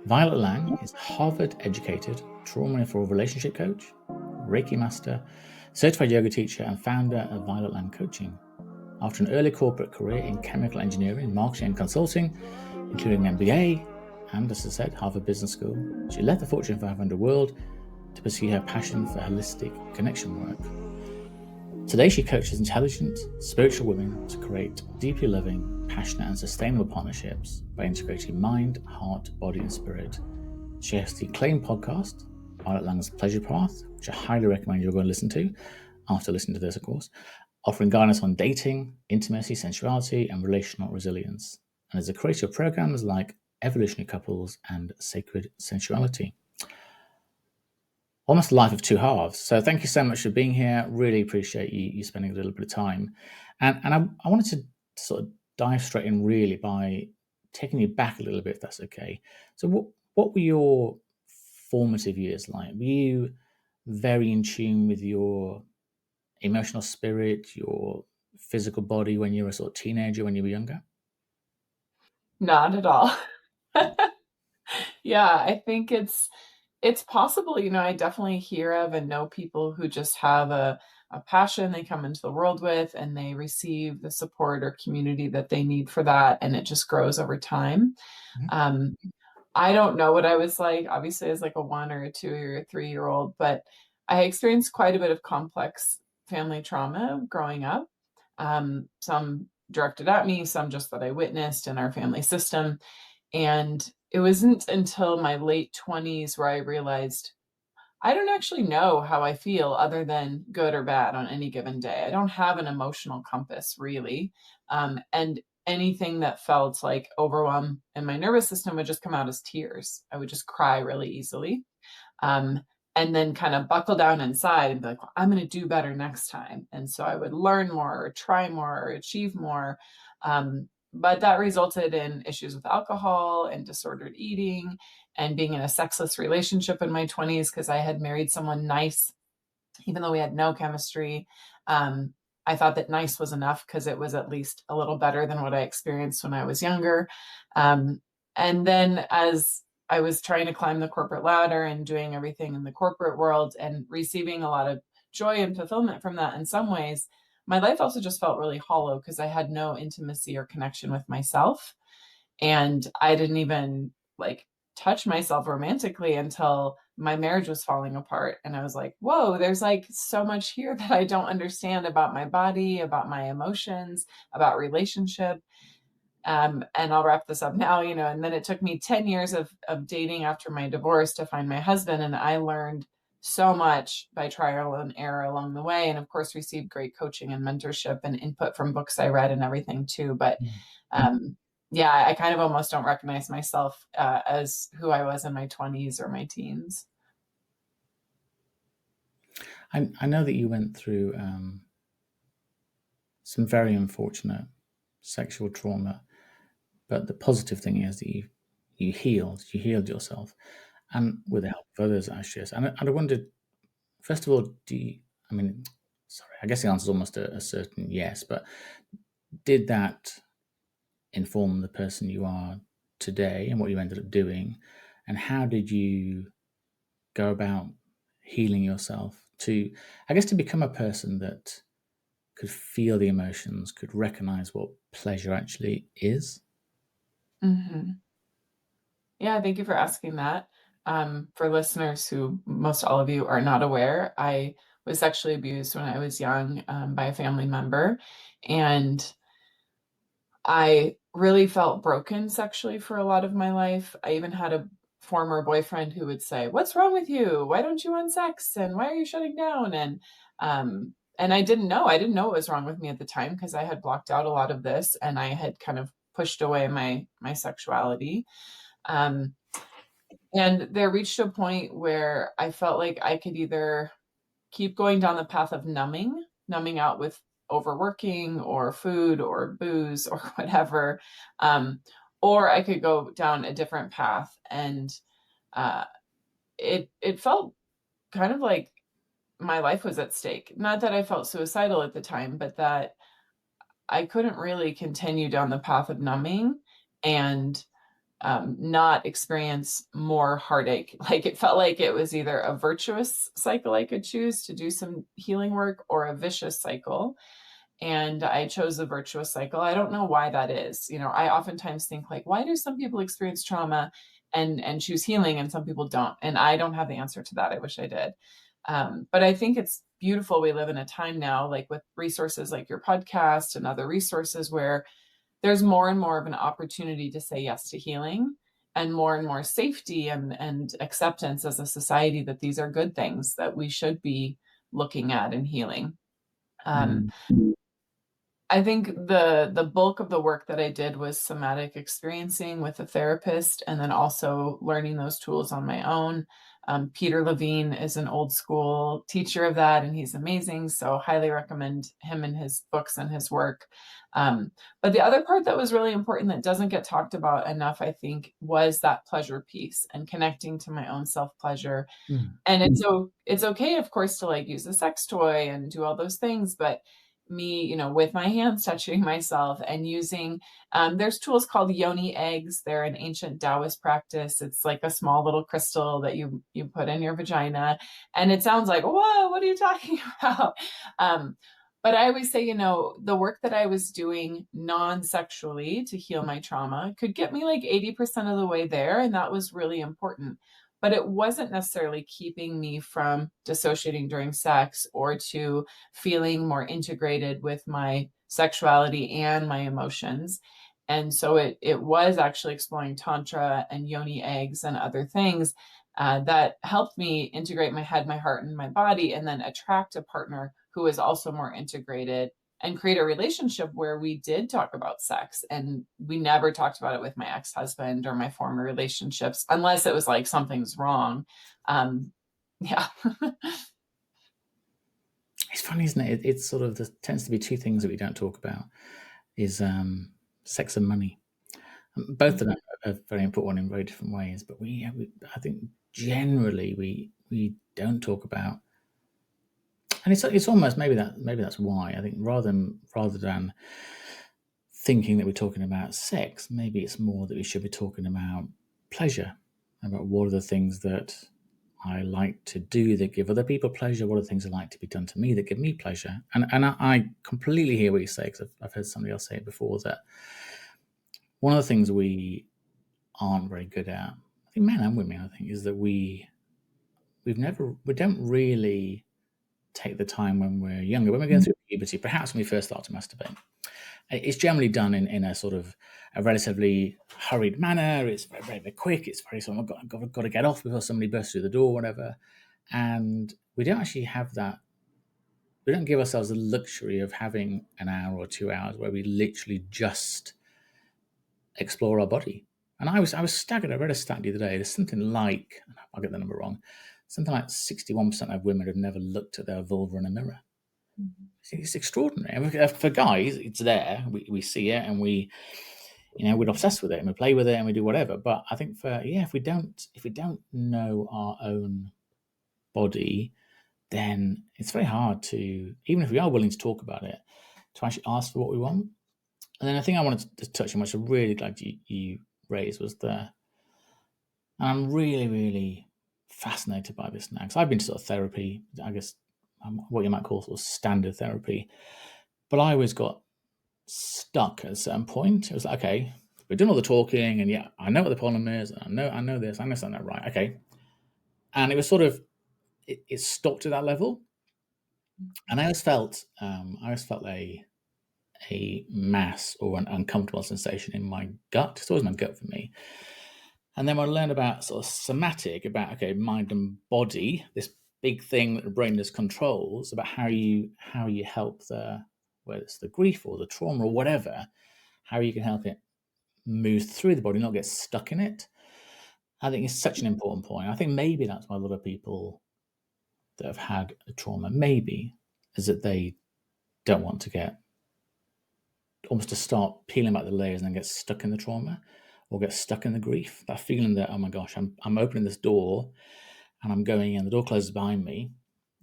Violet Lange is Harvard-educated trauma-informed relationship coach, Reiki master, certified yoga teacher, and founder of Violet Lange Coaching. After an early corporate career in chemical engineering, marketing, and consulting, including an MBA and, as I said, Harvard Business School, she left the Fortune 500 world to pursue her passion for holistic connection work. Today, she coaches intelligent, spiritual women to create deeply loving, passionate, and sustainable partnerships by integrating mind, heart, body, and spirit. She has the acclaimed podcast, Violet Lange's Pleasure Path, which I highly recommend you're going to listen to after listening to this, of course, offering guidance on dating, intimacy, sensuality, and relational resilience, and is a creator of programs like Evolutionary Couples and Sacred Sensuality. Almost a life of two halves. So thank you so much for being here. Really appreciate you spending a little bit of time. And I wanted to sort of dive straight in really by taking you back a little bit, if that's okay. So what were your formative years like? Were you very in tune with your emotional spirit, your physical body when you were a sort of teenager, when you were younger? Not at all. Yeah, I think it's possible. I definitely hear of and know people who just have a passion they come into the world with, and they receive the support or community that they need for that, and it just grows over time. Mhm. I don't know what I was like, obviously, as like a 1 or a 2 or a 3-year-old, but I experienced quite a bit of complex family trauma growing up. Some directed at me, some just that I witnessed in our family system. And it wasn't until my late 20s where I realized I don't actually know how I feel other than good or bad on any given day. I don't have an emotional compass, really. And anything that felt like overwhelm in my nervous system would just come out as tears. I would just cry really easily. Um, and then kind of buckle down inside and be like, well, I'm going to do better next time. And so I would learn more or try more or achieve more. But that resulted in issues with alcohol and disordered eating and being in a sexless relationship in my 20s because I had married someone nice, even though we had no chemistry. I thought that nice was enough because it was at least a little better than what I experienced when I was younger. And then as I was trying to climb the corporate ladder and doing everything in the corporate world and receiving a lot of joy and fulfillment from that in some ways, my life also just felt really hollow because I had no intimacy or connection with myself. And I didn't even like touch myself romantically until my marriage was falling apart. And I was like, whoa, there's like so much here that I don't understand about my body, about my emotions, about relationship. And I'll wrap this up now, and then it took me 10 years of dating after my divorce to find my husband. And I learned so much by trial and error along the way. And of course, received great coaching and mentorship and input from books I read and everything too. But um, yeah, I kind of almost don't recognize myself as who I was in my 20s or my teens. I know that you went through some very unfortunate sexual trauma, but the positive thing is that you healed yourself, and with the help of others, actually. And I wondered, first of all, I mean, sorry, I guess the answer is almost a certain yes, but did that inform the person you are today and what you ended up doing? And how did you go about healing yourself to, I guess, to become a person that could feel the emotions, could recognize what pleasure actually is? Hmm. Yeah, thank you for asking that. For listeners who most all of you are not aware, I was sexually abused when I was young by a family member. And I really felt broken sexually for a lot of my life. I even had a former boyfriend who would say, "What's wrong with you? Why don't you want sex? And why are you shutting down?" And I didn't know. I didn't know what was wrong with me at the time because I had blocked out a lot of this and I had kind of pushed away my sexuality. Um, and there reached a point where I felt like I could either keep going down the path of numbing out with overworking or food or booze or whatever, um, or I could go down a different path. And uh, it felt kind of like my life was at stake. Not that I felt suicidal at the time, but that I couldn't really continue down the path of numbing and not experience more heartache. Like it felt like it was either a virtuous cycle I could choose to do some healing work or a vicious cycle. And I chose the virtuous cycle. I don't know why that is. I oftentimes think like, why do some people experience trauma and choose healing and some people don't? And I don't have the answer to that. I wish I did. But I think it's beautiful. We live in a time now, like with resources like your podcast and other resources, where there's more and more of an opportunity to say yes to healing, and more safety and acceptance as a society that these are good things that we should be looking at and healing. Um, I think the bulk of the work that I did was somatic experiencing with a therapist, and then also learning those tools on my own. Peter Levine is an old school teacher of that, and he's amazing. So highly recommend him and his books and his work. But the other part that was really important that doesn't get talked about enough, I think, was that pleasure piece and connecting to my own self-pleasure. And it's okay, of course, to like use a sex toy and do all those things, but me, with my hands touching myself and using, there's tools called yoni eggs. They're an ancient Taoist practice. It's like a small little crystal that you put in your vagina, and it sounds like, whoa, what are you talking about? But I always say, the work that I was doing non-sexually to heal my trauma could get me like 80% of the way there, and that was really important. But it wasn't necessarily keeping me from dissociating during sex or to feeling more integrated with my sexuality and my emotions. And so it was actually exploring Tantra and yoni eggs and other things that helped me integrate my head, my heart, and my body, and then attract a partner who is also more integrated and create a relationship where we did talk about sex. And we never talked about it with my ex-husband or my former relationships, unless it was like something's wrong. Yeah. It's funny, isn't it? It's sort of, there tends to be two things that we don't talk about, is sex and money. Both of them are very important in very different ways, but I think generally we don't talk about, and it's almost, maybe that's why I think rather than thinking that we're talking about sex, maybe it's more that we should be talking about pleasure, about what are the things that I like to do that give other people pleasure, what are the things I like to be done to me that give me pleasure. And I completely hear what you say, because I've heard somebody else say it before, that one of the things we aren't very good at, I think men and women, I think, is that we don't really take the time when we're younger, when we're going through puberty, perhaps when we first start to masturbate. It's generally done in a sort of a relatively hurried manner. It's very, very, very quick. It's very sort of, I've got to get off before somebody bursts through the door, whatever. And we don't actually have that. We don't give ourselves the luxury of having an hour or 2 hours where we literally just explore our body. And I was staggered. I read a stat the other day. There's something like, I'll get the number wrong, something like 61% of women have never looked at their vulva in a mirror. It's extraordinary. And for guys, it's there. We see it, and we're obsessed with it, and we play with it, and we do whatever. But I think if we don't know our own body, then it's very hard to, even if we are willing to talk about it, to actually ask for what we want. And then the thing I wanted to touch on, which I'm really glad you raised, was and I'm really, really fascinated by this now, because I've been to sort of therapy, I guess what you might call sort of standard therapy, but I always got stuck at a certain point. It was like, okay, we're doing all the talking, and yeah, I know what the problem is, and I know this, I understand that, right? Okay, and it was sort of it stopped at that level, and I always felt a mass or an uncomfortable sensation in my gut. It's always my gut for me. And then when I learned about sort of somatic, about okay, mind and body, this big thing that the brain just controls, about how you help whether it's the grief or the trauma or whatever, how you can help it move through the body, not get stuck in it. I think it's such an important point. I think maybe that's why a lot of people that have had a trauma, maybe, is that they don't want to get, almost to start peeling back the layers and then get stuck in the trauma or get stuck in the grief. That feeling that, oh my gosh, I'm opening this door and I'm going in, the door closes behind me,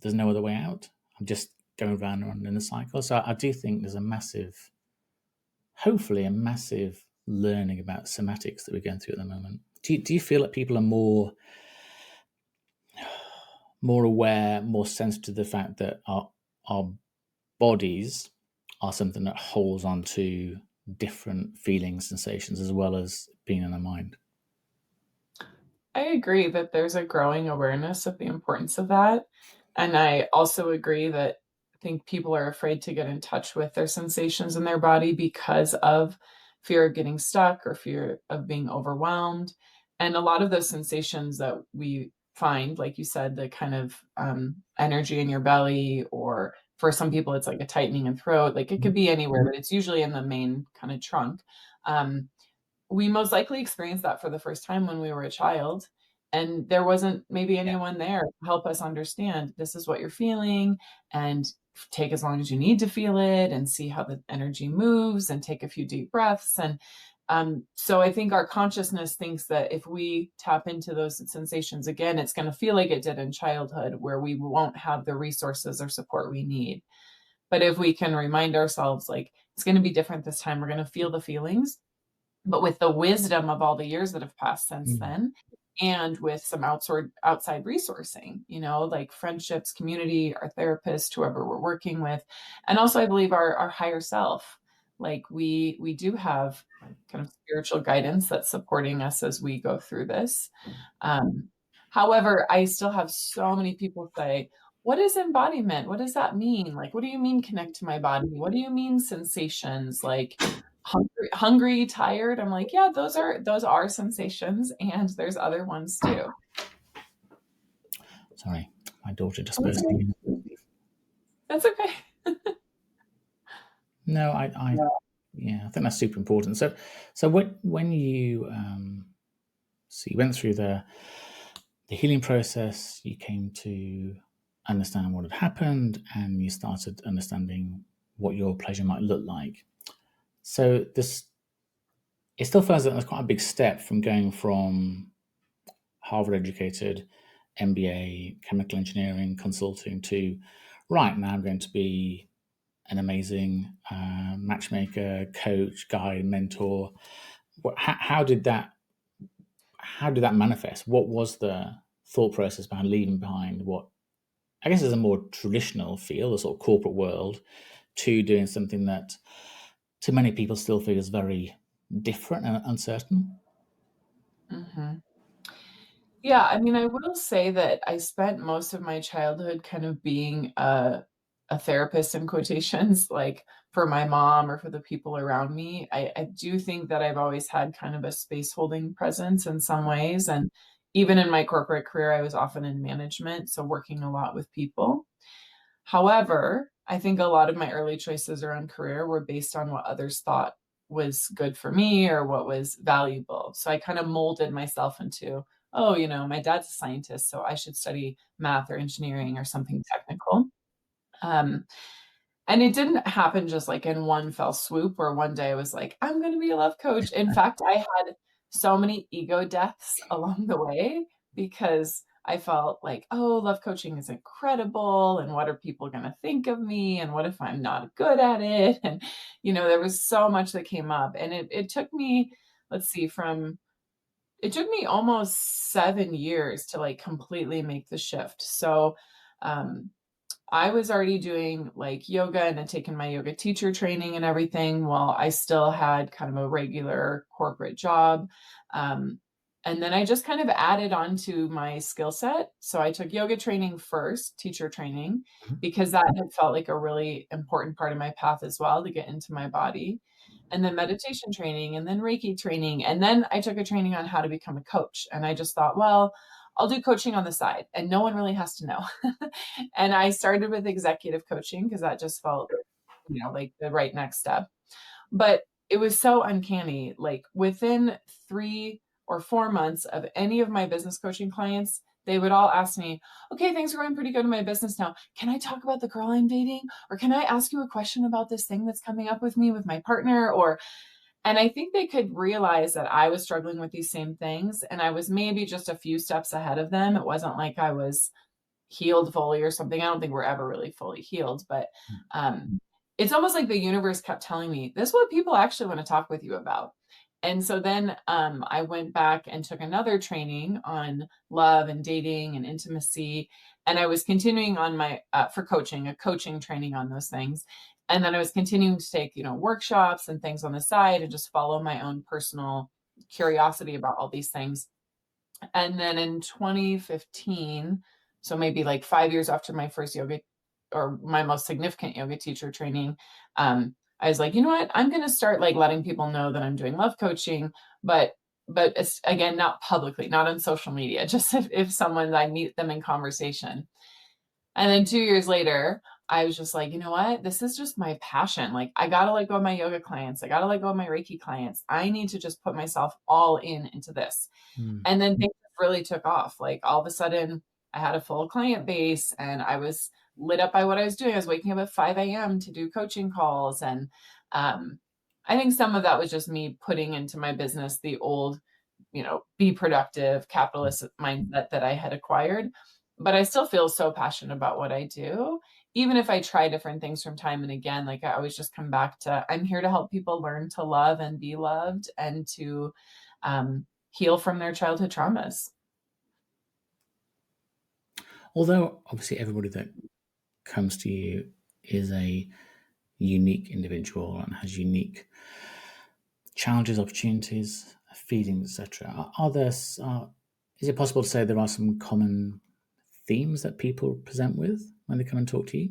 there's no other way out. I'm just going round and round in a cycle. So I do think there's hopefully a massive learning about somatics that we're going through at the moment? Do you feel that people are more aware, more sensitive to the fact that our bodies are something that holds on to different feelings, sensations, as well as being in our mind? I agree that there's a growing awareness of the importance of that. And I also agree that I think people are afraid to get in touch with their sensations in their body because of fear of getting stuck or fear of being overwhelmed. And a lot of those sensations that we find, like you said, the kind of energy in your belly, or for some people, it's like a tightening in throat, like it could be anywhere, but it's usually in the main kind of trunk. Um, we most likely experienced that for the first time when we were a child, and there wasn't maybe Yeah. anyone there to help us understand this is what you're feeling, and take as long as you need to feel it and see how the energy moves and take a few deep breaths. And so I think our consciousness thinks that if we tap into those sensations again, it's going to feel like it did in childhood, where we won't have the resources or support we need. But if we can remind ourselves, like, it's going to be different this time, we're going to feel the feelings, but with the wisdom of all the years that have passed since Mm. then, and with some outside resourcing, like friendships, community, our therapist, whoever we're working with. And also I believe our higher self, like we do have kind of spiritual guidance that's supporting us as we go through this. Um, However, I still have so many people say, what is embodiment? What does that mean? Like, what do you mean connect to my body? What do you mean sensations? Like, hungry, tired. I'm like, yeah, those are sensations, and there's other ones too. Sorry, my daughter just That's bursting okay. in. That's okay. No, yeah, I think that's super important. So when you so you went through the healing process, you came to understand what had happened, and you started understanding what your pleasure might look like. So this it still feels like that's quite a big step from going from Harvard educated MBA, chemical engineering, consulting to right now I'm going to be an amazing matchmaker, coach, guide, mentor. How did that manifest? What was the thought process behind leaving behind what I guess is a more traditional field, the sort of corporate world, to doing something that to many people still feels very different and uncertain? Hmm. Yeah, I mean, I will say that I spent most of my childhood kind of being a therapist in quotations, like for my mom or for the people around me. I do think that I've always had kind of a space holding presence in some ways. And even in my corporate career, I was often in management, so working a lot with people. However, I think a lot of my early choices around career were based on what others thought was good for me or what was valuable. So I kind of molded myself into, oh, my dad's a scientist, so I should study math or engineering or something technical. Um, and it didn't happen just like in one fell swoop where one day I was like, I'm going to be a love coach. In fact, I had so many ego deaths along the way because I felt like, oh, love coaching is incredible. And what are people going to think of me? And what if I'm not good at it? And, there was so much that came up. And it took me, let's see, it took me almost 7 years to like completely make the shift. So, um, I was already doing like yoga and then taking my yoga teacher training and everything while I still had kind of a regular corporate job. Um, and then I just kind of added on to my skill set. So I took yoga training first, teacher training, because that had felt like a really important part of my path as well to get into my body. And then meditation training, and then Reiki training. And then I took a training on how to become a coach. And I just thought, well, I'll do coaching on the side and no one really has to know. And I started with executive coaching because that just felt, like the right next step. But it was so uncanny. Like within 3 or 4 months of any of my business coaching clients, they would all ask me, okay, things are going pretty good in my business now. Can I talk about the girl I'm dating? Or can I ask you a question about this thing that's coming up with me with my partner? And I think they could realize that I was struggling with these same things. And I was maybe just a few steps ahead of them. It wasn't like I was healed fully or something. I don't think we're ever really fully healed, but it's almost like the universe kept telling me, this is what people actually want to talk with you about. And so then I went back and took another training on love and dating and intimacy. And I was continuing on my, for coaching, a coaching training on those things. And then I was continuing to take, workshops and things on the side and just follow my own personal curiosity about all these things. And then in 2015, so maybe like 5 years after my first yoga or my most significant yoga teacher training, I was like, you know what? I'm going to start like letting people know that I'm doing love coaching, but it's, again, not publicly, not on social media, just if someone, I meet them in conversation. And then 2 years later, I was just like, you know what? This is just my passion. Like, I got to let go of my yoga clients. I got to let go of my Reiki clients. I need to just put myself all into this. And then things really took off. Like, all of a sudden, I had a full client base and I was lit up by what I was doing. I was waking up at 5 a.m. to do coaching calls. And I think some of that was just me putting into my business the old, be productive capitalist mindset that I had acquired. But I still feel so passionate about what I do. Even if I try different things from time and again, like I always just come back to, I'm here to help people learn to love and be loved and to heal from their childhood traumas. Although obviously everybody that comes to you is a unique individual and has unique challenges, opportunities, feelings, etc. Are there? Is it possible to say there are some common themes that people present with when they come and talk to you?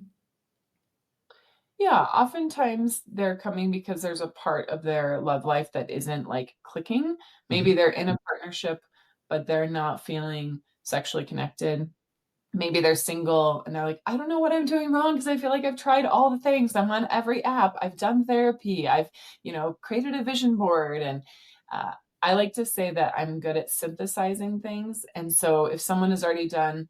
Yeah, oftentimes they're coming because there's a part of their love life that isn't like clicking. Maybe they're in a partnership, but they're not feeling sexually connected. Maybe they're single and they're like, I don't know what I'm doing wrong because I feel like I've tried all the things. I'm on every app. I've done therapy. I've, created a vision board. And uh, I like to say that I'm good at synthesizing things. And so if someone has already done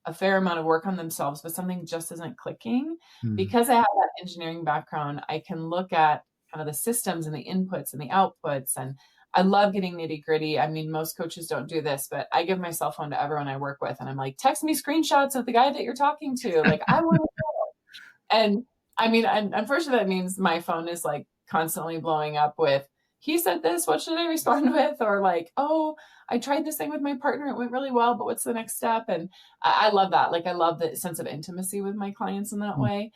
a fair amount of work on themselves, but something just isn't clicking, because I have that engineering background, I can look at kind of the systems and the inputs and the outputs. And I love getting nitty gritty. I mean, most coaches don't do this, but I give my cell phone to everyone I work with. And I'm like, text me screenshots of the guy that you're talking to. Like, I want to know. And I mean, unfortunately, that means my phone is like constantly blowing up with, he said this, what should I respond with? Or like, oh, I tried this thing with my partner. It went really well, but what's the next step? And I love that. Like, I love the sense of intimacy with my clients in that way.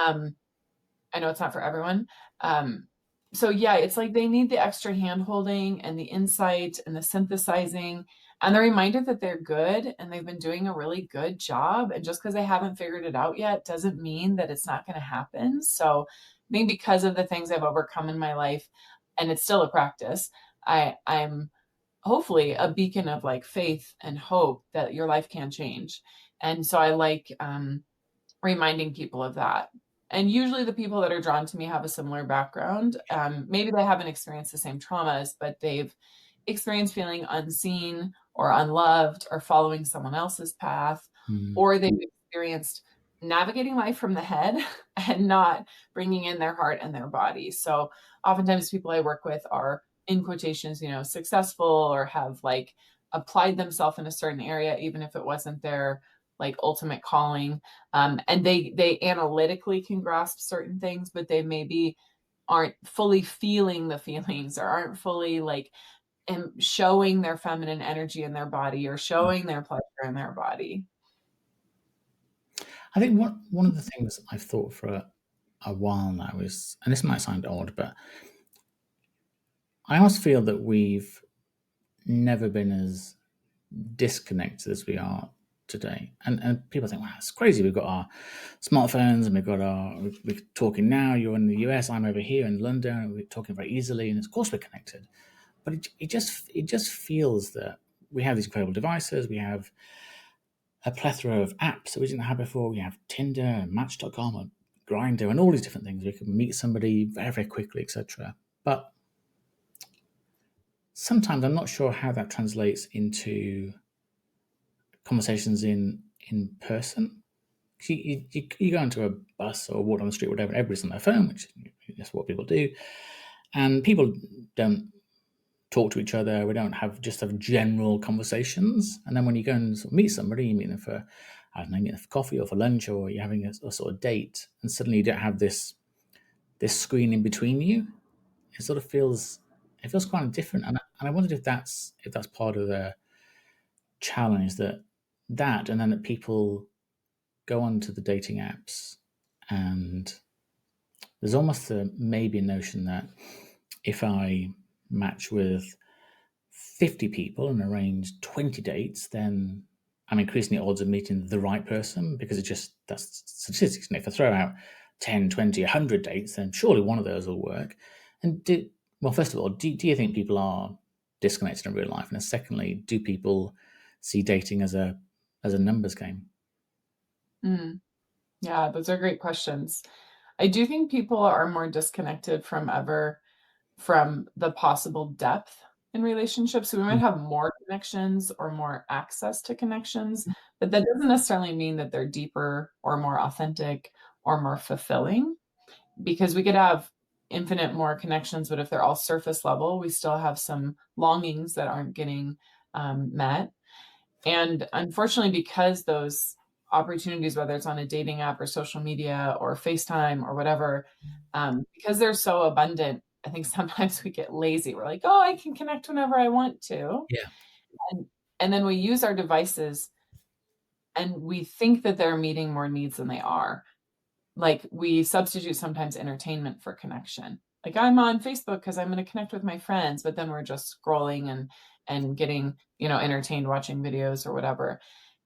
Um, I know it's not for everyone. So yeah, it's like they need the extra hand holding and the insight and the synthesizing and the reminder that they're good and they've been doing a really good job. And just because they haven't figured it out yet doesn't mean that it's not going to happen. So I think because of the things I've overcome in my life, and it's still a practice, I'm hopefully a beacon of like faith and hope that your life can change. And so I like reminding people of that. And usually the people that are drawn to me have a similar background. Maybe they haven't experienced the same traumas, but they've experienced feeling unseen or unloved or following someone else's path, or they've experienced navigating life from the head and not bringing in their heart and their body. So oftentimes people I work with are, in quotations, successful or have like applied themselves in a certain area, even if it wasn't their like ultimate calling. And they analytically can grasp certain things, but they maybe aren't fully feeling the feelings or aren't fully like showing their feminine energy in their body or showing their pleasure in their body. I think one of the things I've thought for a while now is, and this might sound odd, but I almost feel that we've never been as disconnected as we are today. And people think, wow, it's crazy. We've got our smartphones and we're talking now. You're in the US, I'm over here in London, and we're talking very easily. And of course we're connected. But it just feels that we have these incredible devices. We have a plethora of apps that we didn't have before. We have Tinder and Match.com and Grindr and all these different things. We can meet somebody very, very quickly, etc. But sometimes I'm not sure how that translates into conversations in person. You go into a bus or walk on the street, whatever, and everybody's on their phone, which is what people do, and people don't talk to each other. We don't have general conversations, and then when you go and sort of meet somebody, you meet them for, I don't know, you meet them for coffee or for lunch, or you're having a sort of date, and suddenly you don't have this screen in between you. It sort of feels it feels kind of different. And I wondered if that's part of the challenge, and then that people go onto the dating apps, and there's almost maybe a notion that if I match with 50 people and arrange 20 dates, then I'm increasing the odds of meeting the right person, because that's statistics. And if I throw out 10, 20, 100 dates, then surely one of those will work. And first of all, do you think people are disconnected in real life? And secondly, do people see dating as a numbers game? Mm. Yeah, those are great questions. I do think people are more disconnected from the possible depth in relationships. So we might have more connections or more access to connections, but that doesn't necessarily mean that they're deeper or more authentic or more fulfilling, because we could have infinite more connections, but if they're all surface level, we still have some longings that aren't getting met. And unfortunately, because those opportunities, whether it's on a dating app or social media or FaceTime or whatever, because they're so abundant, I think sometimes we get lazy. We're like, oh, I can connect whenever I want to. Yeah. And, and then we use our devices and we think that they're meeting more needs than they are. Like, we substitute sometimes entertainment for connection. Like, I'm on Facebook because I'm going to connect with my friends, but then we're just scrolling and getting, entertained watching videos or whatever.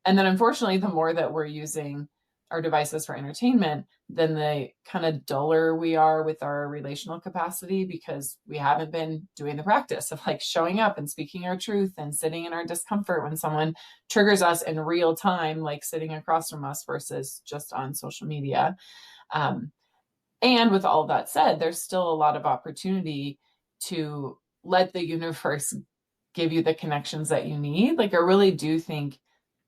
And then unfortunately, the more that we're using our devices for entertainment, then the kind of duller we are with our relational capacity, because we haven't been doing the practice of like showing up and speaking our truth and sitting in our discomfort when someone triggers us in real time, like sitting across from us versus just on social media. Um, and with all of that said, there's still a lot of opportunity to let the universe give you the connections that you need. Like, I really do think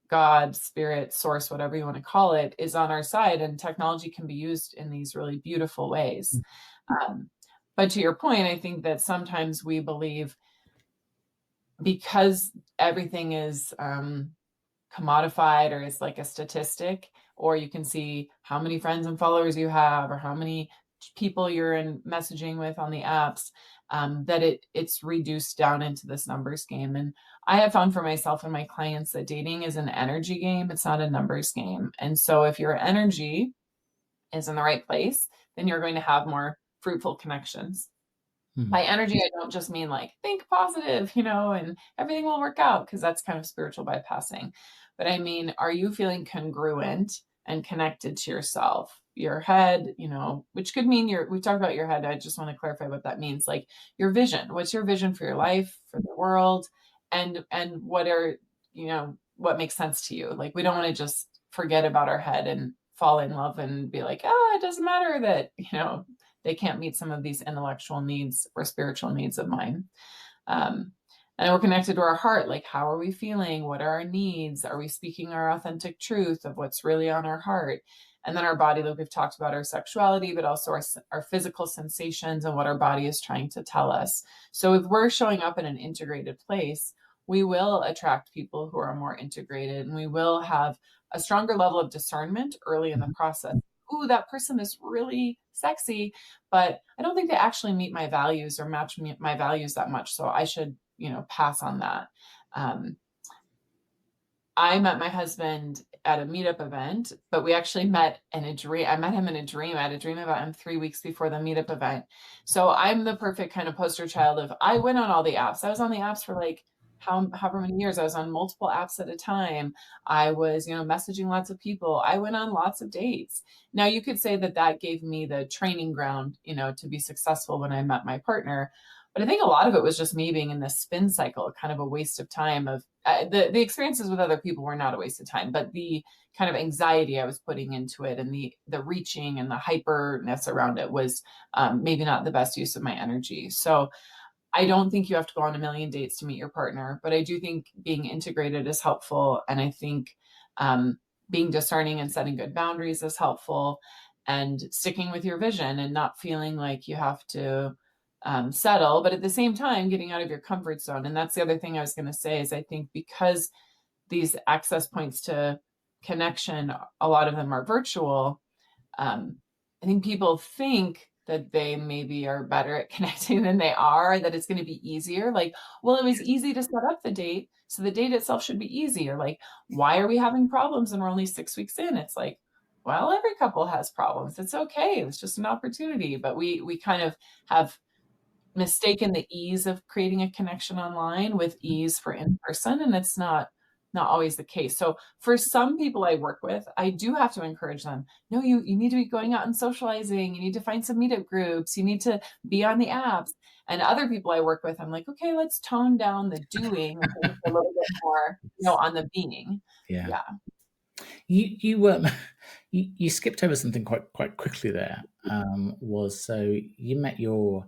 God, spirit, source, whatever you want to call it, is on our side, and technology can be used in these really beautiful ways. Um, but to your point, I think that sometimes we believe, because everything is commodified or is like a statistic, or you can see how many friends and followers you have or how many people you're in messaging with on the apps, that it's reduced down into this numbers game. And I have found for myself and my clients that dating is an energy game. It's not a numbers game. And so if your energy is in the right place, then you're going to have more fruitful connections. By energy, I don't just mean like think positive, and everything will work out, because that's kind of spiritual bypassing. But I mean, are you feeling congruent and connected to yourself, your head, which could mean we talked about your head. I just want to clarify what that means. Like, your vision. What's your vision for your life, for the world? And what makes sense to you? Like, we don't want to just forget about our head and fall in love and be like, it doesn't matter that, they can't meet some of these intellectual needs or spiritual needs of mine. And we're connected to our heart. Like, how are we feeling? What are our needs? Are we speaking our authentic truth of what's really on our heart? And then our body, like we've talked about, our sexuality, but also our physical sensations and what our body is trying to tell us. So if we're showing up in an integrated place, we will attract people who are more integrated, and we will have a stronger level of discernment early in the process. Ooh, that person is really sexy, but I don't think they actually meet my values or match my values that much. So I should, pass on that. Um, I met my husband at a meetup event, but we actually met in a dream. I met him in a dream. I had a dream about him 3 weeks before the meetup event. So I'm the perfect kind of poster child of, I went on all the apps. I was on the apps for like however many years. I was on multiple apps at a time. I was, messaging lots of people. I went on lots of dates. Now, you could say that gave me the training ground, to be successful when I met my partner. But I think a lot of it was just me being in this spin cycle, kind of a waste of time. Of the experiences with other people were not a waste of time, but the kind of anxiety I was putting into it and the reaching and the hyperness around it was maybe not the best use of my energy. So I don't think you have to go on a million dates to meet your partner, but I do think being integrated is helpful. And I think being discerning and setting good boundaries is helpful, and sticking with your vision and not feeling like you have to settle, but at the same time, getting out of your comfort zone. And that's the other thing I was going to say is, I think because these access points to connection, a lot of them are virtual. I think people think that they maybe are better at connecting than they are, that it's going to be easier. Like, well, it was easy to set up the date, so the date itself should be easier. Like, why are we having problems and we're only 6 weeks in? It's like, well, every couple has problems. It's okay. It's just an opportunity. But we kind of have mistaken the ease of creating a connection online with ease for in person, and it's not always the case. So for some people I work with, I do have to encourage them. No, you need to be going out and socializing. You need to find some meetup groups. You need to be on the apps. And other people I work with, I'm like, okay, let's tone down the doing and focus a little bit more, on the being. Yeah. Yeah. You skipped over something quite quickly there. So you met your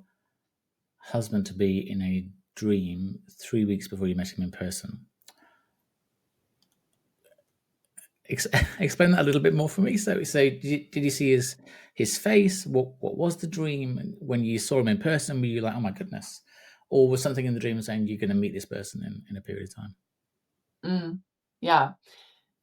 husband to be in a dream 3 weeks before you met him in person. Explain that a little bit more for me. So did you see his face? What was the dream? When you saw him in person, were you like, oh my goodness? Or was something in the dream saying you're going to meet this person in a period of time? Yeah.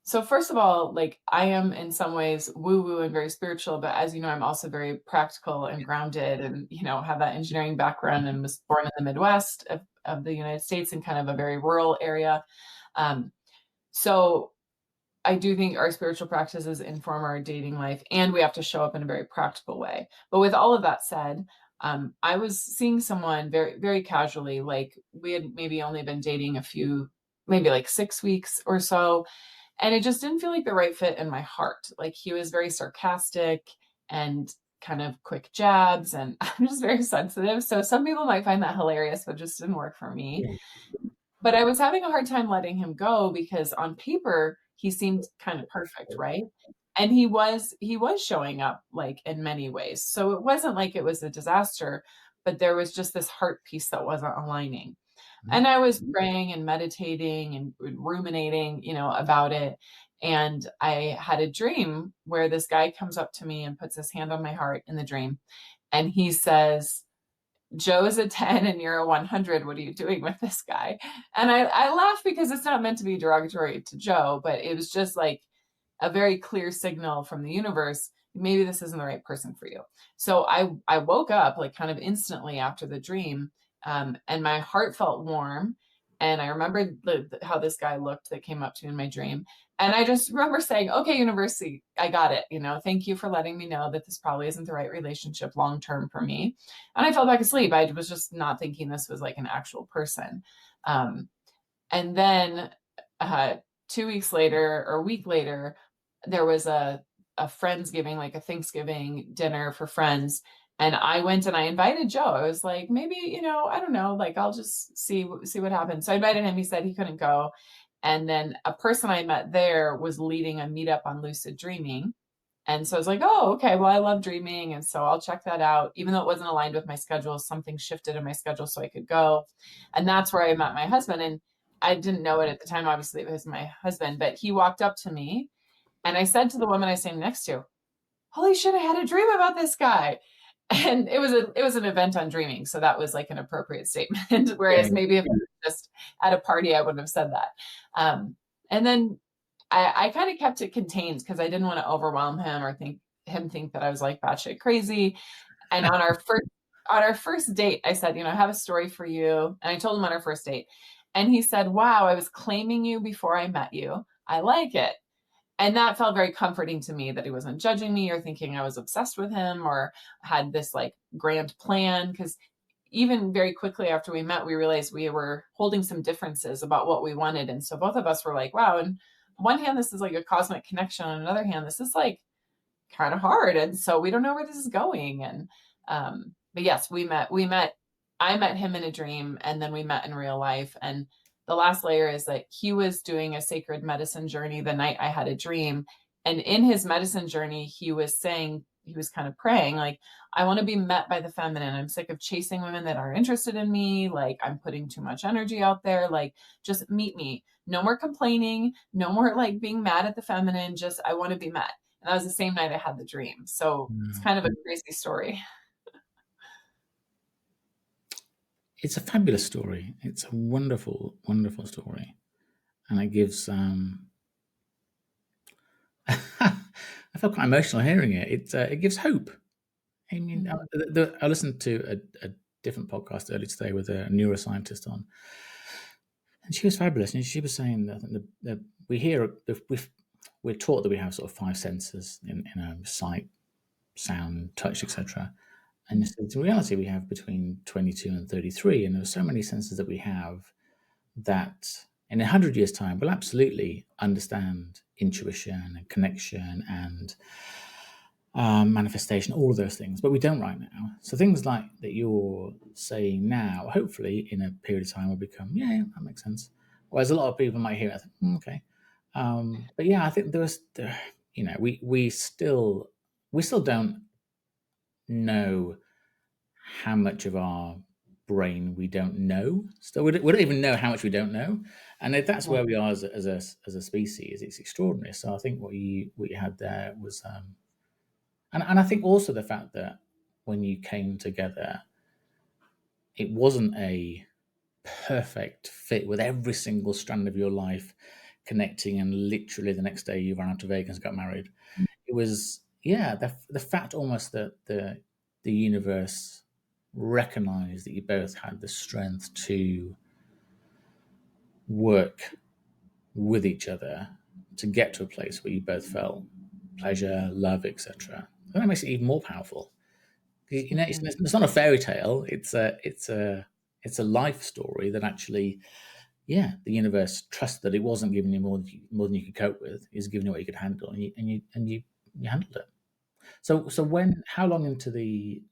So first of all, like, I am in some ways woo-woo and very spiritual, but as you know, I'm also very practical and grounded and, have that engineering background and was born in the Midwest of the United States in kind of a very rural area. So I do think our spiritual practices inform our dating life, and we have to show up in a very practical way. But with all of that said, I was seeing someone very, very casually. Like, we had maybe only been dating maybe like 6 weeks or so. And it just didn't feel like the right fit in my heart. Like, he was very sarcastic and kind of quick jabs, and I'm just very sensitive. So some people might find that hilarious, but it just didn't work for me. But I was having a hard time letting him go because on paper, he seemed kind of perfect, right? And he was showing up, like, in many ways. So it wasn't like it was a disaster, but there was just this heart piece that wasn't aligning. And I was praying and meditating and ruminating, about it. And I had a dream where this guy comes up to me and puts his hand on my heart in the dream. And he says, Joe is a 10 and you're a 100. What are you doing with this guy? And I laugh because it's not meant to be derogatory to Joe, but it was just like a very clear signal from the universe. Maybe this isn't the right person for you. So I woke up like kind of instantly after the dream, and my heart felt warm. And I remembered how this guy looked that came up to me in my dream. And I just remember saying, okay, university, I got it. Thank you for letting me know that this probably isn't the right relationship long-term for me. And I fell back asleep. I was just not thinking this was like an actual person. And then 2 weeks later or a week later, there was a Friendsgiving, like a Thanksgiving dinner for friends. And I went and I invited Joe. I was like, maybe, I don't know, like, I'll just see what happens. So I invited him. He said he couldn't go. And then a person I met there was leading a meetup on lucid dreaming. And so I was like, oh, okay, well, I love dreaming. And so I'll check that out. Even though it wasn't aligned with my schedule, something shifted in my schedule so I could go. And that's where I met my husband. And I didn't know it at the time. Obviously, it was my husband, but he walked up to me and I said to the woman I was standing next to, holy shit, I had a dream about this guy. And it was an event on dreaming. So that was like an appropriate statement. Whereas maybe if it was just at a party, I wouldn't have said that. And then I kind of kept it contained because I didn't want to overwhelm him or think that I was like batshit crazy. And on our first date, I said, I have a story for you. And I told him on our first date. And he said, wow, I was claiming you before I met you. I like it. And that felt very comforting to me, that he wasn't judging me or thinking I was obsessed with him or had this like grand plan. Because even very quickly after we met, we realized we were holding some differences about what we wanted. And so both of us were like, wow, on one hand, this is like a cosmic connection. On another hand, this is like kind of hard. And so we don't know where this is going. And, but yes, I met him in a dream, and then we met in real life. And the last layer is that he was doing a sacred medicine journey the night I had a dream. And in his medicine journey, he was kind of praying, like, I want to be met by the feminine. I'm sick of chasing women that are interested in me. Like, I'm putting too much energy out there. Like, just meet me. No more complaining. No more like being mad at the feminine. Just, I want to be met. And that was the same night I had the dream. So it's kind of a crazy story. It's a fabulous story. It's a wonderful, wonderful story. And it gives, I felt quite emotional hearing it. It gives hope. I mean, Mhm. I listened to a different podcast earlier today with a neuroscientist on, and she was fabulous. And she was saying that we hear, we're taught that we have sort of five senses in sight, sound, touch, etc. And in reality, we have between 22 and 33, and there are so many senses that we have that in 100 years' time we'll absolutely understand intuition and connection and manifestation, all of those things, but we don't right now. So things like that you're saying now, hopefully in a period of time will become, yeah, that makes sense. Whereas a lot of people might hear it, and think, okay. But yeah, I think we still don't know how much of our brain we don't know. Still, we don't even know how much we don't know, and if that's where we are as a species, it's extraordinary. So I think what you had there was, and I think also the fact that when you came together, it wasn't a perfect fit with every single strand of your life connecting, and literally the next day you ran out to Vegas and got married. It was, yeah, the fact almost that the universe recognized that you both had the strength to work with each other to get to a place where you both felt pleasure, love, etc. That makes it even more powerful. Mhm. It's not a fairy tale. It's a life story that actually, yeah, the universe trusted that it wasn't giving you more than you could cope with. It was giving you what you could handle, and you handled it. So when how long into the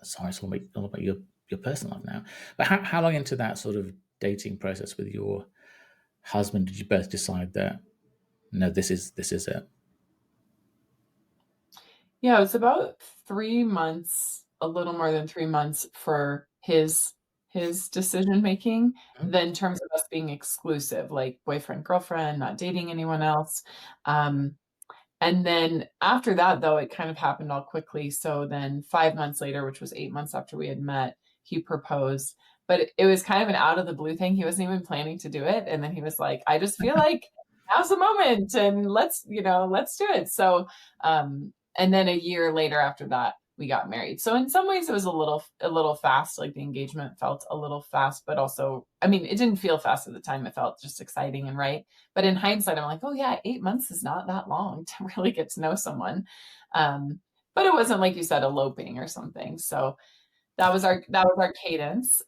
sorry, it's all about your personal life now, but how long into that sort of dating process with your husband did you both decide that no, this is it? Yeah, it was about 3 months, a little more than 3 months for his decision making, Mhm. then in terms of us being exclusive, like boyfriend, girlfriend, not dating anyone else. Um, and then after that, though, it kind of happened all quickly. So then 5 months later, which was 8 months after we had met, he proposed. But it was kind of an out of the blue thing. He wasn't even planning to do it. And then he was like, I just feel like now's the moment and let's do it. So and then a year later after that, we got married. So in some ways it was a little fast, like the engagement felt a little fast, but also, I mean, it didn't feel fast at the time. It felt just exciting and right. But in hindsight, I'm like, oh yeah, 8 months is not that long to really get to know someone. Um, but it wasn't like you said, eloping or something. So that was our cadence.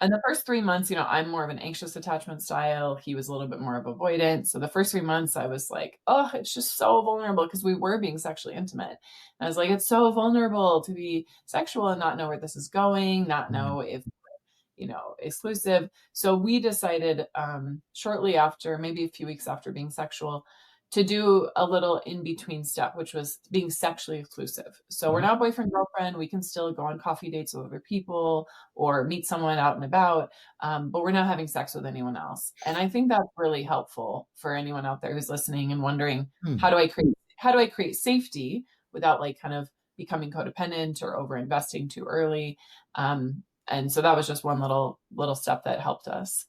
And the first 3 months, I'm more of an anxious attachment style. He was a little bit more of avoidant. So the first 3 months, I was like, oh, it's just so vulnerable because we were being sexually intimate. And I was like, it's so vulnerable to be sexual and not know where this is going, not Mm. know if exclusive. So we decided shortly after, maybe a few weeks after being sexual, to do a little in between step, which was being sexually exclusive. So we're Mhm. not boyfriend, girlfriend. We can still go on coffee dates with other people or meet someone out and about, but we're not having sex with anyone else. And I think that's really helpful for anyone out there who's listening and wondering, Mm. how do I create safety without like kind of becoming codependent or over investing too early? And so that was just one little step that helped us.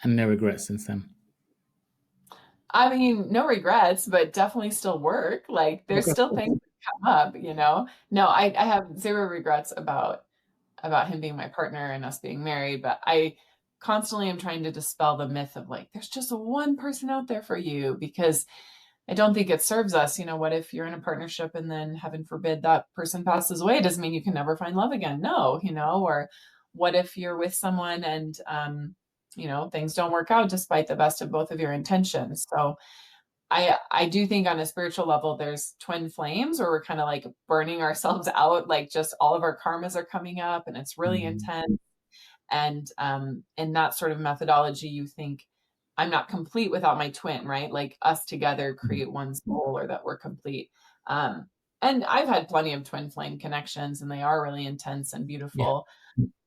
And no regrets since then. I mean, no regrets, but definitely still work. Like Oh, there's of still course. things that come up. No, I have zero regrets about him being my partner and us being married, but I constantly am trying to dispel the myth of like there's just one person out there for you because I don't think it serves us. What if you're in a partnership and then heaven forbid that person passes away? It doesn't mean you can never find love again. No, or what if you're with someone and things don't work out despite the best of both of your intentions. So I do think on a spiritual level there's twin flames where we're kind of like burning ourselves out, like just all of our karmas are coming up and it's really Mm. intense. And in that sort of methodology, you think I'm not complete without my twin, right? Like us together Mm. create one soul, or that we're complete. um, and I've had plenty of twin flame connections and they are really intense and Yeah. beautiful.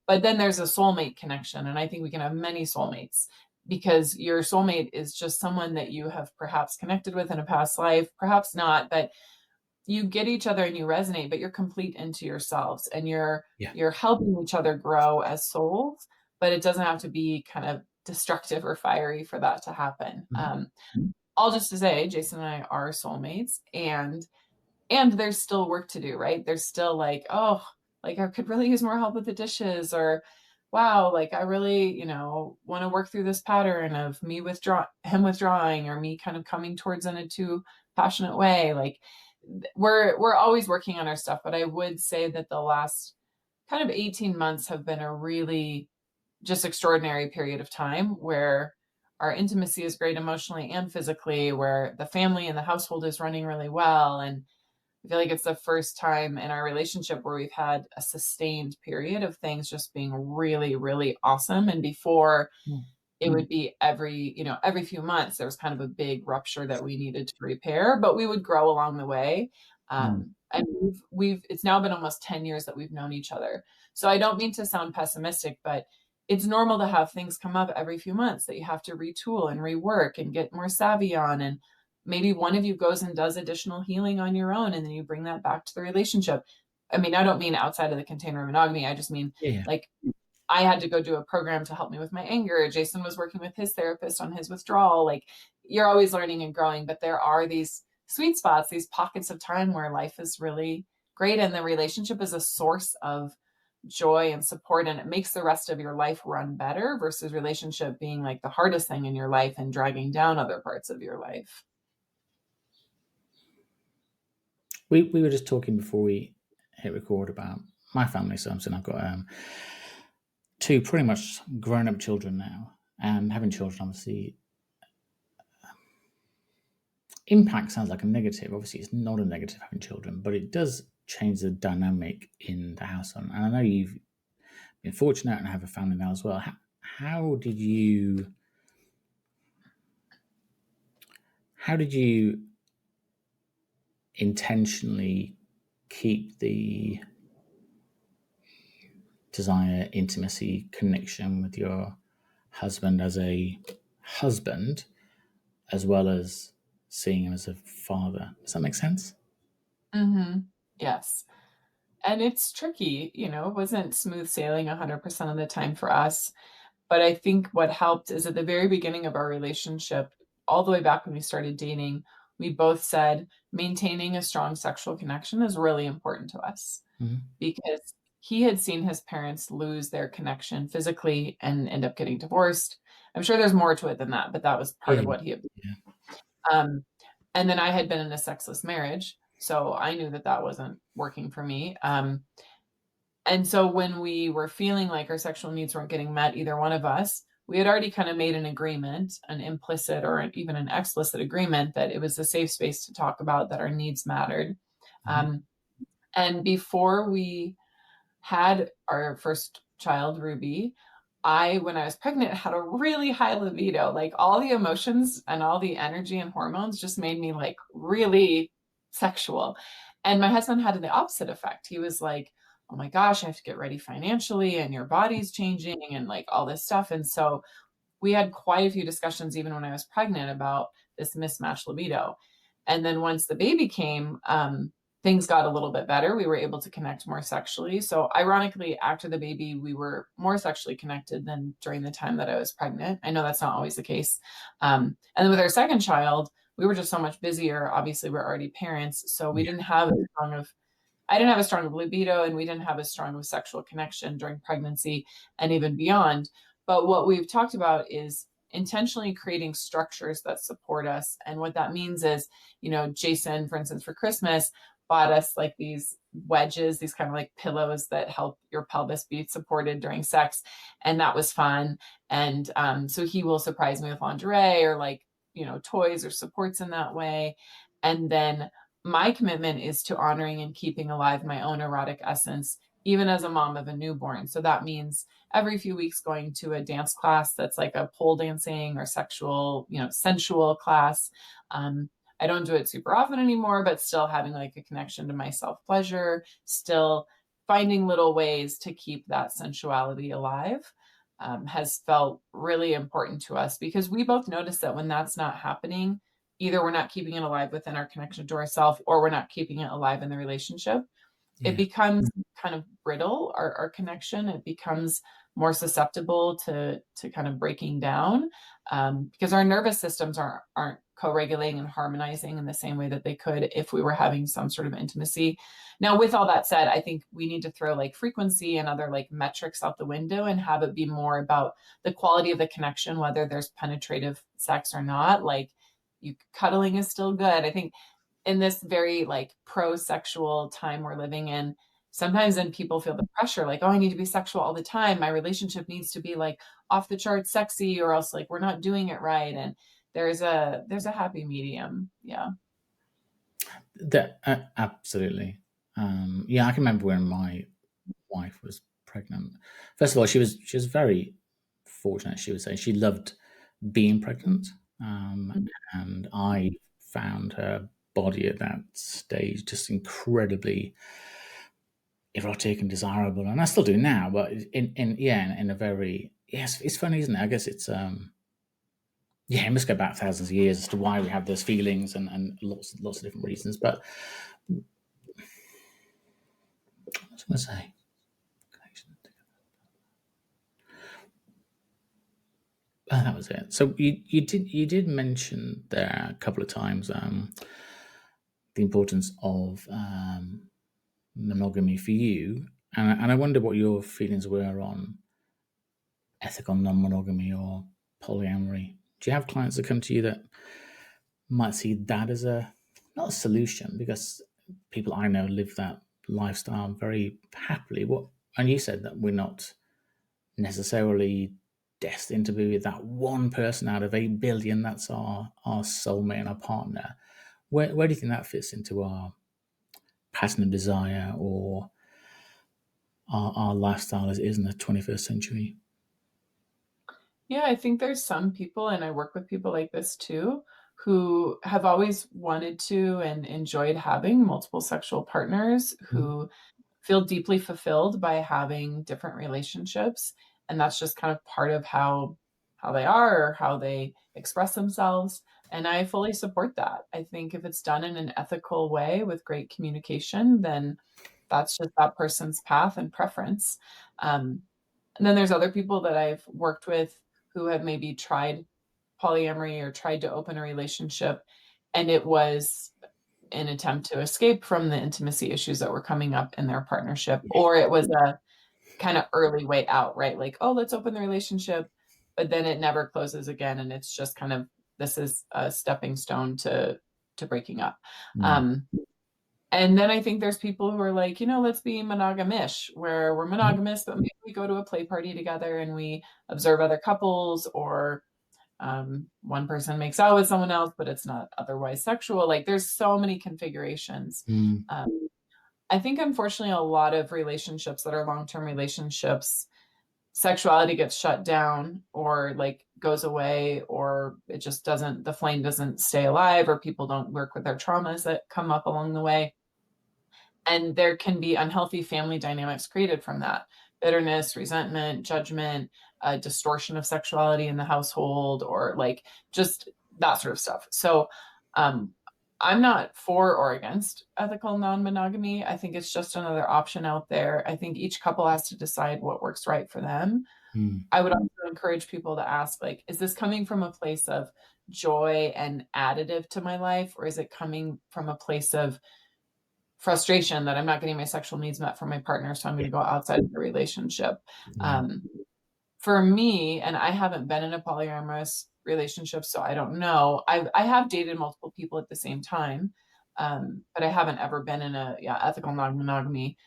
But then there's a soulmate connection, and I think we can have many soulmates because your soulmate is just someone that you have perhaps connected with in a past life, perhaps not, but you get each other and you resonate, but you're complete into yourselves and you're Yeah. you're helping each other grow as souls, but it doesn't have to be kind of destructive or fiery for that to happen. Mhm. all just to say, Jason and I are soulmates, and there's still work to do, right? There's still like, oh, like I could really use more help with the dishes, or wow, like I really, want to work through this pattern of him withdrawing, or me kind of coming towards in a too passionate way. Like we're always working on our stuff, but I would say that the last kind of 18 months have been a really just extraordinary period of time where our intimacy is great emotionally and physically, where the family and the household is running really well. And I feel like it's the first time in our relationship where we've had a sustained period of things just being really, really awesome. And before, Mm. it would be every few months there was kind of a big rupture that we needed to repair, but we would grow along the way. Mm. And we've it's now been almost 10 years that we've known each other. So I don't mean to sound pessimistic, but it's normal to have things come up every few months that you have to retool and rework and get more savvy on. And maybe one of you goes and does additional healing on your own, and then you bring that back to the relationship. I mean, I don't mean outside of the container of monogamy. I just mean Yeah. like I had to go do a program to help me with my anger. Jason was working with his therapist on his withdrawal. Like you're always learning and growing, but there are these sweet spots, these pockets of time where life is really great. And the relationship is a source of joy and support. And it makes the rest of your life run better versus relationship being like the hardest thing in your life and dragging down other parts of your life. We were just talking before we hit record about my family. So I've got two pretty much grown up children now, and having children obviously impact sounds like a negative. Obviously, it's not a negative having children, but it does change the dynamic in the household. And I know you've been fortunate and have a family now as well. How did you? How did you intentionally keep the desire, intimacy, connection with your husband as a husband, as well as seeing him as a father? Does that make sense? Mm-hmm. Yes. And it's tricky, it wasn't smooth sailing 100% of the time for us. But I think what helped is at the very beginning of our relationship, all the way back when we started dating, we both said maintaining a strong sexual connection is really important to us Mm-hmm. because he had seen his parents lose their connection physically and end up getting divorced. I'm sure there's more to it than that, but that was part Yeah, of what he had. yeah. Um, and then I had been in a sexless marriage, so I knew that that wasn't working for me. And so when we were feeling like our sexual needs weren't getting met, either one of us, we had already kind of made an agreement, an implicit or even an explicit agreement that it was a safe space to talk about that our needs mattered. Mm-hmm. Um, and before we had our first child, Ruby, when I was pregnant, had a really high libido. Like all the emotions and all the energy and hormones just made me like really sexual. And my husband had the opposite effect. He was like, oh my gosh, I have to get ready financially, and your body's changing, and like all this stuff. And so we had quite a few discussions, even when I was pregnant, about this mismatched libido. And then once the baby came, things got a little bit better. We were able to connect more sexually. So, ironically, after the baby, we were more sexually connected than during the time that I was pregnant. I know that's not always the case. And then with our second child, we were just so much busier. Obviously, we're already parents, so we Yeah. didn't have as strong of I didn't have a strong libido, and we didn't have as strong of sexual connection during pregnancy and even beyond. But what we've talked about is intentionally creating structures that support us. And what that means is, Jason, for instance, for Christmas, bought us like these wedges, these kind of like pillows that help your pelvis be supported during sex. And that was fun. And so he will surprise me with lingerie or like, toys or supports in that way. And then my commitment is to honoring and keeping alive my own erotic essence, even as a mom of a newborn. So that means every few weeks going to a dance class that's like a pole dancing or sexual, sensual class. Um, I don't do it super often anymore, but still having like a connection to my self pleasure, still finding little ways to keep that sensuality alive. Has felt really important to us because we both notice that when that's not happening, either we're not keeping it alive within our connection to ourselves or we're not keeping it alive in the relationship. it Yeah. becomes kind of brittle, our connection. It becomes more susceptible to kind of breaking down, because our nervous systems aren't co-regulating and harmonizing in the same way that they could if we were having some sort of intimacy. Now, with all that said, I think we need to throw like frequency and other like metrics out the window and have it be more about the quality of the connection, whether there's penetrative sex or not. Like, you cuddling is still good. I think in this very like pro-sexual time we're living in, sometimes then people feel the pressure, like, oh, I need to be sexual all the time. My relationship needs to be like off the charts sexy, or else like we're not doing it right. And there's a happy medium. Yeah. Absolutely. Yeah, I can remember when my wife was pregnant. First of all, she was very fortunate. She would say she loved being pregnant, and I found her body at that stage just incredibly erotic and desirable, and I still do now. But in a very, yes, it's funny, isn't it? I guess it's yeah, it must go back thousands of years as to why we have those feelings, and lots of different reasons. But what was I going to say? That was it. So you did mention there a couple of times the importance of monogamy for you, and I wonder what your feelings were on ethical non-monogamy or polyamory. Do you have clients that come to you that might see that as a not a solution, because people I know live that lifestyle very happily? What, and you said that we're not necessarily destined to be with that one person out of 8 billion. That's our soulmate and our partner. Where do you think that fits into our pattern of desire or our lifestyle as it is in the 21st century? Yeah, I think there's some people, and I work with people like this too, who have always wanted to and enjoyed having multiple sexual partners, Mm. who feel deeply fulfilled by having different relationships. And that's just kind of part of how they are, or how they express themselves. And I fully support that. I think if it's done in an ethical way with great communication, then that's just that person's path and preference. And then there's other people that I've worked with who have maybe tried polyamory or tried to open a relationship, and it was an attempt to escape from the intimacy issues that were coming up in their partnership, or it was a kind of early way out, right? Like, oh, let's open the relationship, but then it never closes again, and it's just kind of, this is a stepping stone to breaking up. Mm. Um, and then I think there's people who are like, let's be monogamish, where we're monogamous, but maybe we go to a play party together and we observe other couples, or one person makes out with someone else, but it's not otherwise sexual. Like, there's so many configurations. Mm. I think, unfortunately, a lot of relationships that are long-term relationships, sexuality gets shut down, or like goes away, or it just doesn't, the flame doesn't stay alive, or people don't work with their traumas that come up along the way. And there can be unhealthy family dynamics created from that: bitterness, resentment, judgment, distortion of sexuality in the household, or like just that sort of stuff. So um, I'm not for or against ethical non-monogamy. I think it's just another option out there. I think each couple has to decide what works right for them. Mm. I would also encourage people to ask, like, is this coming from a place of joy and additive to my life, or is it coming from a place of frustration that I'm not getting my sexual needs met from my partner, so I'm going Yeah. to go outside of the relationship? Yeah. Um, for me, and I haven't been in a polyamorous relationship, so I don't know. I have dated multiple people at the same time, but I haven't ever been in a ethical non-monogamy.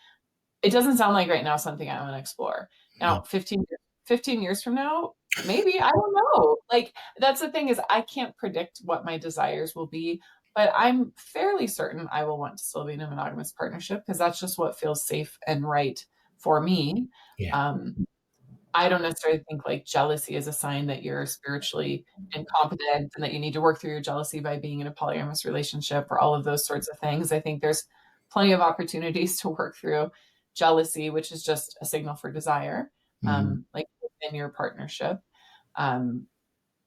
It doesn't sound like right now something I want to explore. Yeah. Now, 15 years from now, maybe, I don't know. Like, that's the thing, is I can't predict what my desires will be, but I'm fairly certain I will want to still be in a monogamous partnership, because that's just what feels safe and right for me. Yeah. Um, I don't necessarily think like jealousy is a sign that you're spiritually incompetent and that you need to work through your jealousy by being in a polyamorous relationship, or all of those sorts of things. I think there's plenty of opportunities to work through jealousy, which is just a signal for desire, Mm. like within your partnership. Um,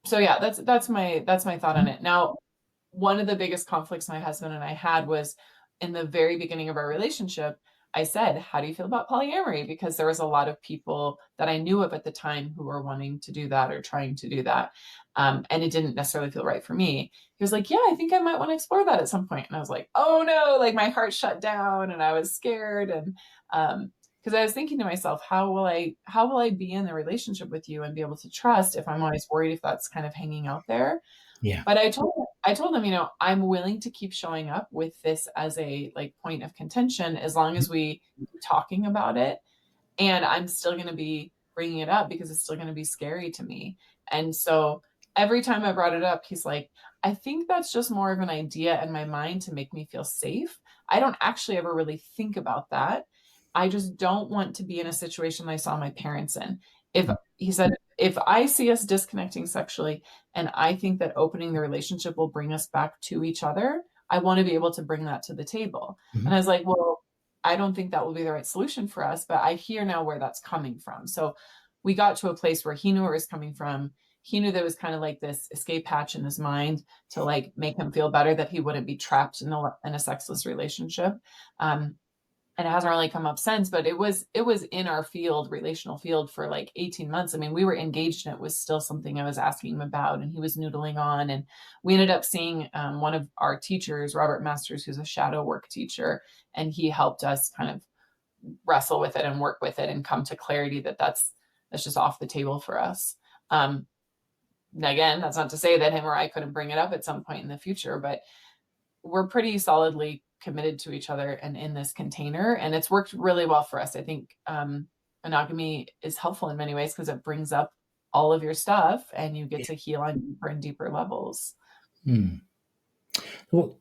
so yeah, that's my thought on it. Now, one of the biggest conflicts my husband and I had was in the very beginning of our relationship. I said, how do you feel about polyamory? Because there was a lot of people that I knew of at the time who were wanting to do that or trying to do that. And it didn't necessarily feel right for me. He was like, yeah, I think I might want to explore that at some point. And I was like, oh no, like my heart shut down and I was scared. And because I was thinking to myself, how will I be in the relationship with you and be able to trust if I'm always worried if that's kind of hanging out there? Yeah. But I told them, I'm willing to keep showing up with this as a like point of contention as long as we keep talking about it. And I'm still going to be bringing it up because it's still going to be scary to me. And so every time I brought it up, he's like, I think that's just more of an idea in my mind to make me feel safe. I don't actually ever really think about that. I just don't want to be in a situation I saw my parents in. If he said, if I see us disconnecting sexually and I think that opening the relationship will bring us back to each other, I want to be able to bring that to the table. Mm-hmm. And I was like, well, I don't think that will be the right solution for us, but I hear now where that's coming from. So we got to a place where he knew where it was coming from. He knew there was kind of like this escape hatch in his mind to like make him feel better that he wouldn't be trapped in a sexless relationship. And it hasn't really come up since, but it was in our field, relational field, for like 18 months. I mean, we were engaged and it was still something I was asking him about and he was noodling on. And we ended up seeing one of our teachers, Robert Masters, who's a shadow work teacher, and he helped us kind of wrestle with it and work with it and come to clarity that that's just off the table for us. Again, that's not to say that him or I couldn't bring it up at some point in the future, but we're pretty solidly committed to each other and in this container, and it's worked really well for us. I think monogamy is helpful in many ways because it brings up all of your stuff and you get to heal on deeper and deeper levels. Well,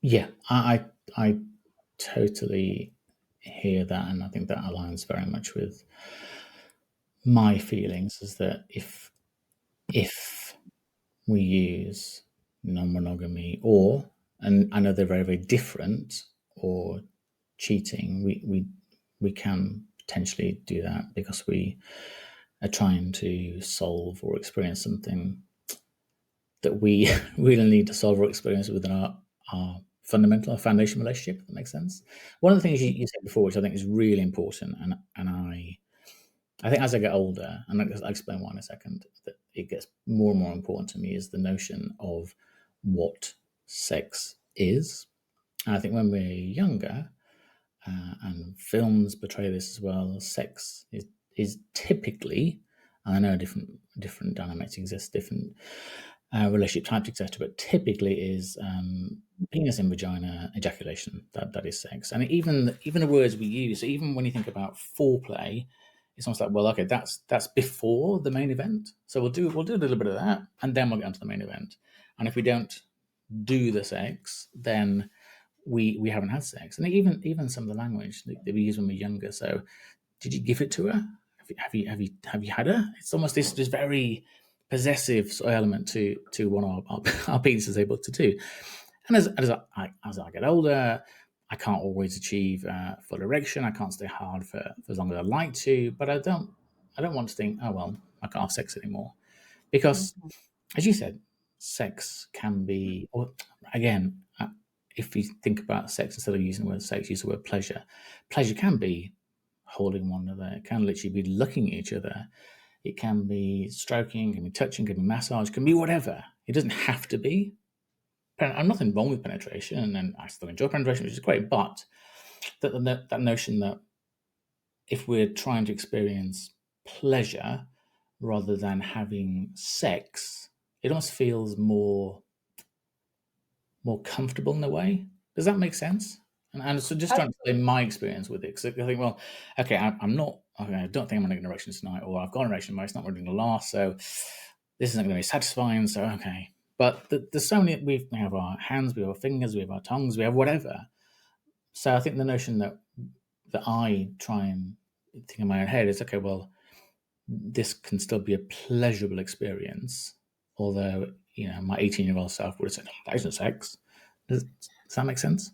yeah, I totally hear that, and I think that aligns very much with my feelings. Is that if we use non-monogamy, or, and I know they're very, very different, or cheating, we can potentially do that because we are trying to solve or experience something that we really need to solve or experience within our fundamental, our foundation relationship. If that makes sense. One of the things you said before, which I think is really important, and I think as I get older, and I'll explain why in a second, that it gets more and more important to me, is the notion of what sex is. And I think when we're younger, and films portray this as well, sex is typically, and I know different dynamics exist, different relationship types, etc., but typically is penis in vagina, ejaculation. That is sex. And even the words we use, so even when you think about foreplay, it's almost like, well, okay, that's before the main event. So we'll do a little bit of that, and then we'll get onto the main event. And if we don't do the sex, then we haven't had sex. And even some of the language that we use when we're younger. So, did you give it to her? Have you had her? It's almost this very possessive sort of element to what our penis is able to do. And as I get older, I can't always achieve full erection. I can't stay hard for as long as I'd like to. But I don't want to think, oh well, I can't have sex anymore, because, Mhm. as you said, sex can be, or again, if you think about sex, instead of using the word sex, use the word pleasure. Pleasure can be holding one another. It can literally be looking at each other. It can be stroking, it can be touching, it can be massage, it can be whatever. It doesn't have to be. I'm nothing wrong with penetration, and I still enjoy penetration, which is great. But that notion that if we're trying to experience pleasure rather than having sex, it almost feels more comfortable in a way. Does that make sense? And so just trying to explain my experience with it, because I think, well, okay, I'm not, okay, I don't think I'm going to get an erection tonight, or I've got an erection, but it's not really going to last, so this isn't going to be satisfying, so okay. But there's so many, we have our hands, we have our fingers, we have our tongues, we have whatever. So I think the notion that I try and think in my own head is, okay, well, this can still be a pleasurable experience, although, my 18-year-old self would have said, that isn't sex. Does that make sense?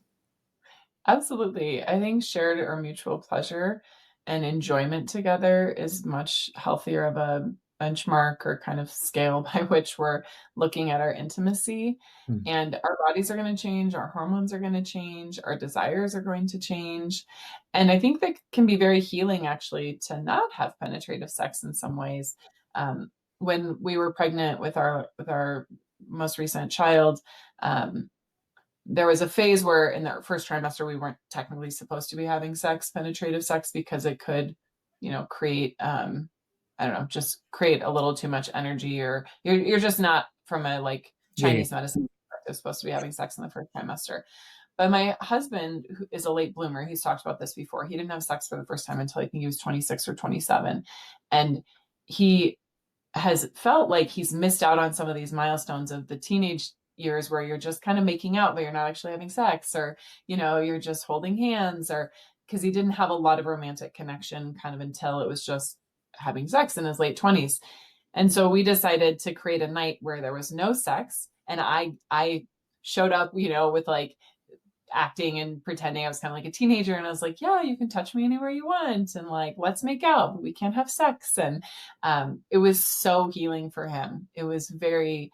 Absolutely. I think shared or mutual pleasure and enjoyment together is much healthier of a benchmark or kind of scale by which we're looking at our intimacy. Mm. And our bodies are going to change, our hormones are going to change, our desires are going to change. And I think that can be very healing, actually, to not have penetrative sex in some ways. When we were pregnant with our most recent child, there was a phase where in the first trimester we weren't technically supposed to be having penetrative sex, because it could, create I don't know, just create a little too much energy, or you're just not, from a like Yeah. Chinese medicine perspective, supposed to be having sex in the first trimester. But my husband, who is a late bloomer, he's talked about this before. He didn't have sex for the first time until I think he was 26 or 27. And he has felt like he's missed out on some of these milestones of the teenage years, where you're just kind of making out, but you're not actually having sex, or, you're just holding hands, or because he didn't have a lot of romantic connection kind of until it was just having sex in his late 20s. And so we decided to create a night where there was no sex. And I showed up, with like acting and pretending I was kind of like a teenager. And I was like, yeah, you can touch me anywhere you want. And like, let's make out, but we can't have sex. And it was so healing for him. It was very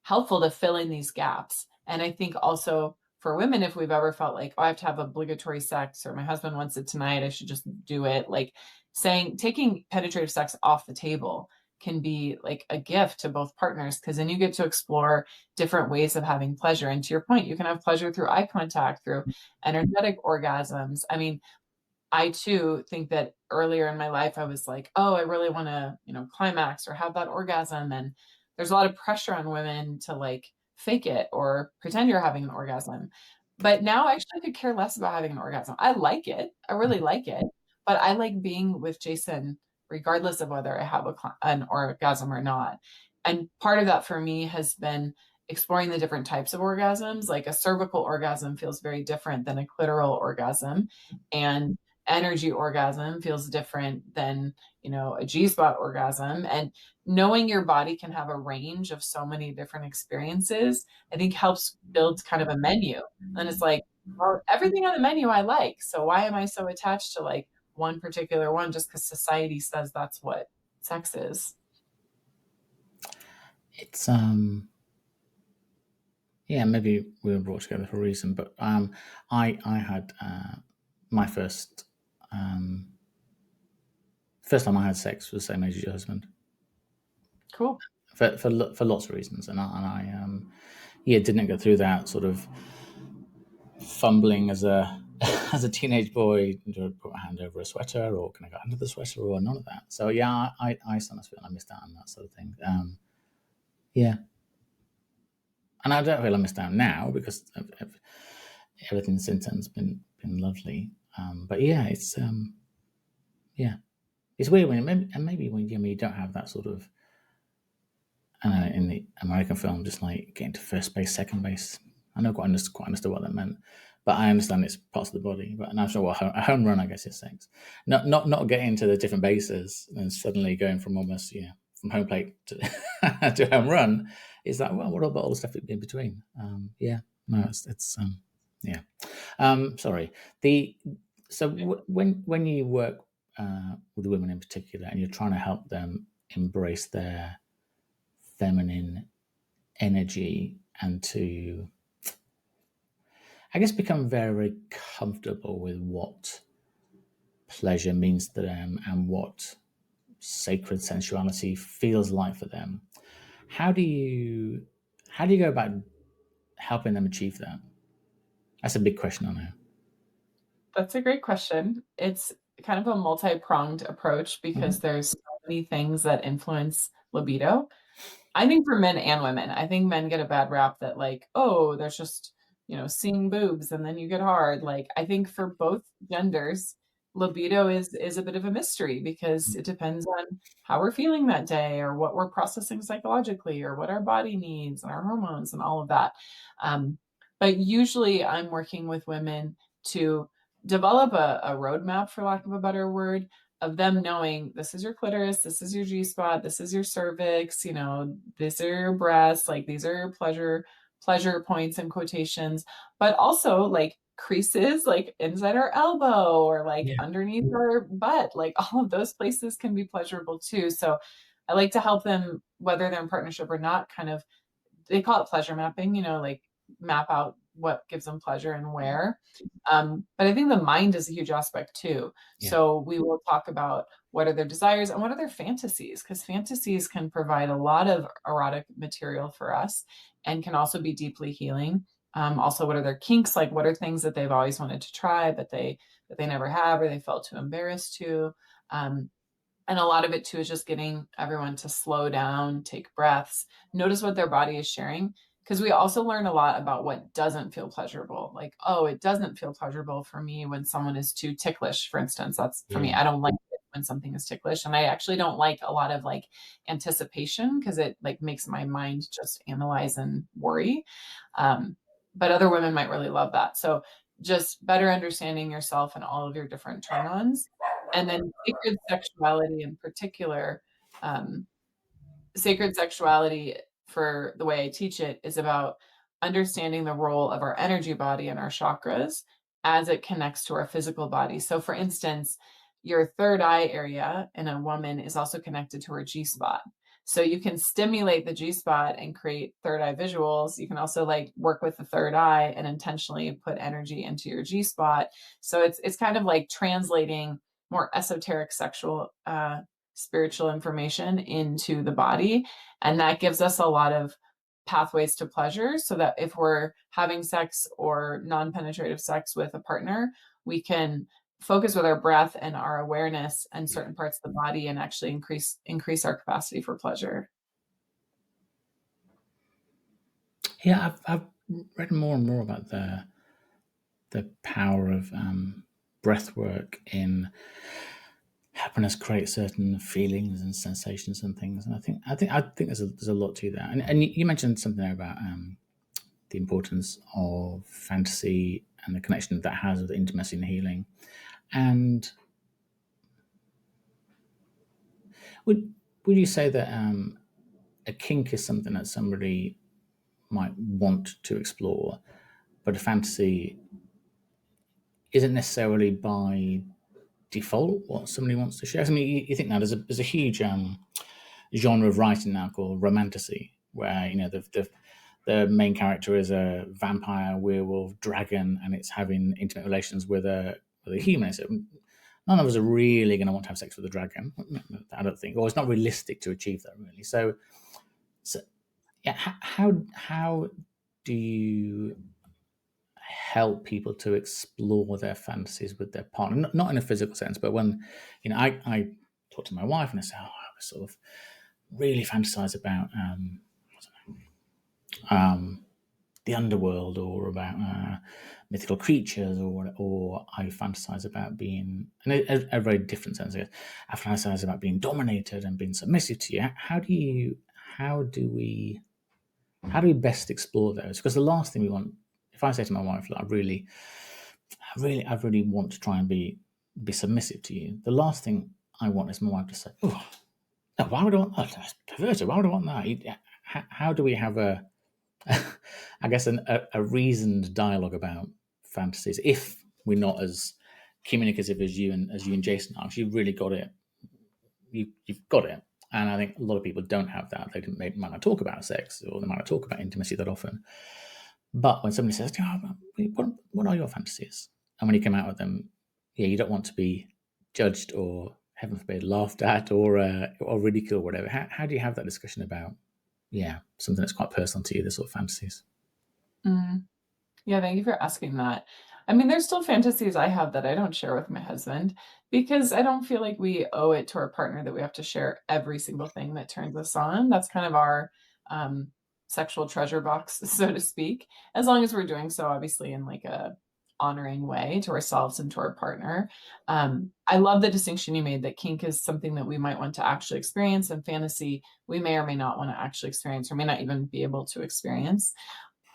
helpful to fill in these gaps. And I think also for women, if we've ever felt like, oh, I have to have obligatory sex, or my husband wants it tonight, I should just do it. Like taking penetrative sex off the table can be like a gift to both partners, because then you get to explore different ways of having pleasure. And to your point, you can have pleasure through eye contact, through energetic orgasms. I mean, I too think that earlier in my life, I was like, oh, I really want to, climax or have that orgasm. And there's a lot of pressure on women to like fake it or pretend you're having an orgasm. But now I actually could care less about having an orgasm. I like it. I really like it. But I like being with Jason, regardless of whether I have an orgasm or not. And part of that for me has been exploring the different types of orgasms. Like a cervical orgasm feels very different than a clitoral orgasm. And energy orgasm feels different than, a G-spot orgasm. And knowing your body can have a range of so many different experiences, I think helps build kind of a menu. And it's like, well, everything on the menu I like. So why am I so attached to like one particular one just because society says that's what sex is? It's yeah, maybe we were brought together for a reason, but I had my first time I had sex was the same age as your husband, Cool. for lots of reasons, and I yeah, didn't go through that sort of fumbling as a as a teenage boy, to put my hand over a sweater, or can I go under the sweater, or none of that. So yeah, I sometimes feel I missed out on that sort of thing. Yeah, and I don't feel I missed out now, because everything since then's been lovely. But yeah, yeah, it's weird maybe when you don't have that sort of, I don't know, in the American film, just like getting to first base, second base. I know quite understood what that meant, but I understand it's parts of the body. But I'm not sure what a home run, I guess, is sex. Not getting to the different bases and suddenly going from almost, from home plate to to home run. Is that, well, what about all the stuff in between? Yeah, no, it's yeah. Sorry. When you work with the women in particular, and you're trying to help them embrace their feminine energy, and to, I guess, become very comfortable with what pleasure means to them and what sacred sensuality feels like for them, how do you go about helping them achieve that? That's a big question, I know. That's a great question. It's kind of a multi-pronged approach, because there's so many things that influence libido. I think for men and women, I think men get a bad rap that like, oh, there's just, seeing boobs and then you get hard. Like, I think for both genders, libido is a bit of a mystery, because it depends on how we're feeling that day, or what we're processing psychologically, or what our body needs and our hormones and all of that. But usually I'm working with women to develop a roadmap, for lack of a better word, of them knowing this is your clitoris, this is your G spot, this is your cervix, these are your breasts, like these are your pleasure pleasure points and quotations, but also like creases like inside our elbow or like underneath our butt. Like all of those places can be pleasurable too. So I like to help them, whether they're in partnership or not, kind of, they call it pleasure mapping, like map out what gives them pleasure and where. But I think the mind is a huge aspect too. Yeah. So we will talk about what are their desires and what are their fantasies, because fantasies can provide a lot of erotic material for us and can also be deeply healing. Also, what are their kinks? Like, what are things that they've always wanted to try, but they never have, or they felt too embarrassed to? Um, and a lot of it too is just getting everyone to slow down, take breaths, notice what their body is sharing. Because we also learn a lot about what doesn't feel pleasurable. Like, oh, it doesn't feel pleasurable for me when someone is too ticklish, for instance. That's for me. I don't like it when something is ticklish. And I actually don't like a lot of like anticipation because it like makes my mind just analyze and worry. Um, but other women might really love that. So just better understanding yourself and all of your different turn-ons. And then sacred sexuality in particular, um, sacred sexuality, for the way I teach it, is about understanding the role of our energy body and our chakras as it connects to our physical body. So, for instance, your third eye area in a woman is also connected to her G spot. So you can stimulate the G spot and create third eye visuals. You can also like work with the third eye and intentionally put energy into your G spot. So it's kind of like translating more esoteric sexual spiritual information into the body. And that gives us a lot of pathways to pleasure, so that if we're having sex or non-penetrative sex with a partner, we can focus with our breath and our awareness and certain parts of the body and actually increase our capacity for pleasure. Yeah, I've read more and more about the power of breath work in helping us create certain feelings and sensations and things. And I think there's a lot to that. And you mentioned something there about the importance of fantasy and the connection that has with intimacy and healing. And would you say that a kink is something that somebody might want to explore, but a fantasy isn't necessarily by default what somebody wants to share? I mean, you think now there's a huge genre of writing now called romantasy, where the main character is a vampire, werewolf, dragon, and it's having intimate relations with a human. So none of us are really going to want to have sex with a dragon, I don't think, or it's not realistic to achieve that really. So yeah, how do you help people to explore their fantasies with their partner? Not in a physical sense, but when I talk to my wife and I say, oh, I sort of really fantasize about the underworld, or about mythical creatures, or I fantasize about being, in a very different sense, I guess, I fantasize about being dominated and being submissive to you. How do we best explore those? Because the last thing we want, if I say to my wife, look, I really want to try and be submissive to you, the last thing I want is my wife to say, oh, no, why would I want that? That's perverted. Why would I want that? How do we have I guess, a reasoned dialogue about fantasies if we're not as communicative as you and Jason are? You've really got it. You've got it. And I think a lot of people don't have that. They might not talk about sex, or they might not talk about intimacy that often. But when somebody says, oh, what are your fantasies? And when you come out with them, yeah, you don't want to be judged or, heaven forbid, laughed at or ridiculed or whatever. How do you have that discussion about, yeah, something that's quite personal to you, the sort of fantasies? Mm. Yeah, thank you for asking that. I mean, there's still fantasies I have that I don't share with my husband because I don't feel like we owe it to our partner that we have to share every single thing that turns us on. That's kind of our um, sexual treasure box, so to speak, as long as we're doing so, obviously, in like a honoring way to ourselves and to our partner. I love the distinction you made that kink is something that we might want to actually experience, and fantasy we may or may not want to actually experience, or may not even be able to experience.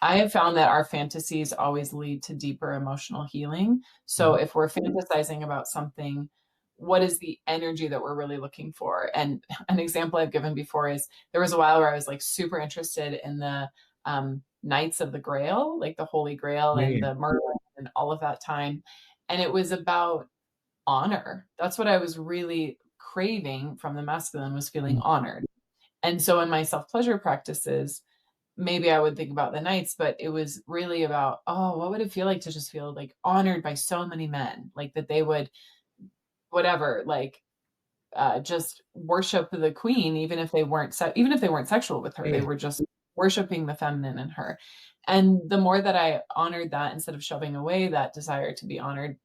I have found that our fantasies always lead to deeper emotional healing. So if we're fantasizing about something, what is the energy that we're really looking for? And an example I've given before is there was a while where I was like super interested in the Knights of the Grail, like the Holy Grail and the Merlin and all of that time. And it was about honor. That's what I was really craving from the masculine, was feeling honored. And so in my self-pleasure practices, maybe I would think about the nights, but it was really about, oh, what would it feel like to just feel like honored by so many men, like that they would, whatever, like just worship the queen, even if they weren't sexual with her, they were just worshiping the feminine in her. And the more that I honored that, instead of shoving away that desire to be honored,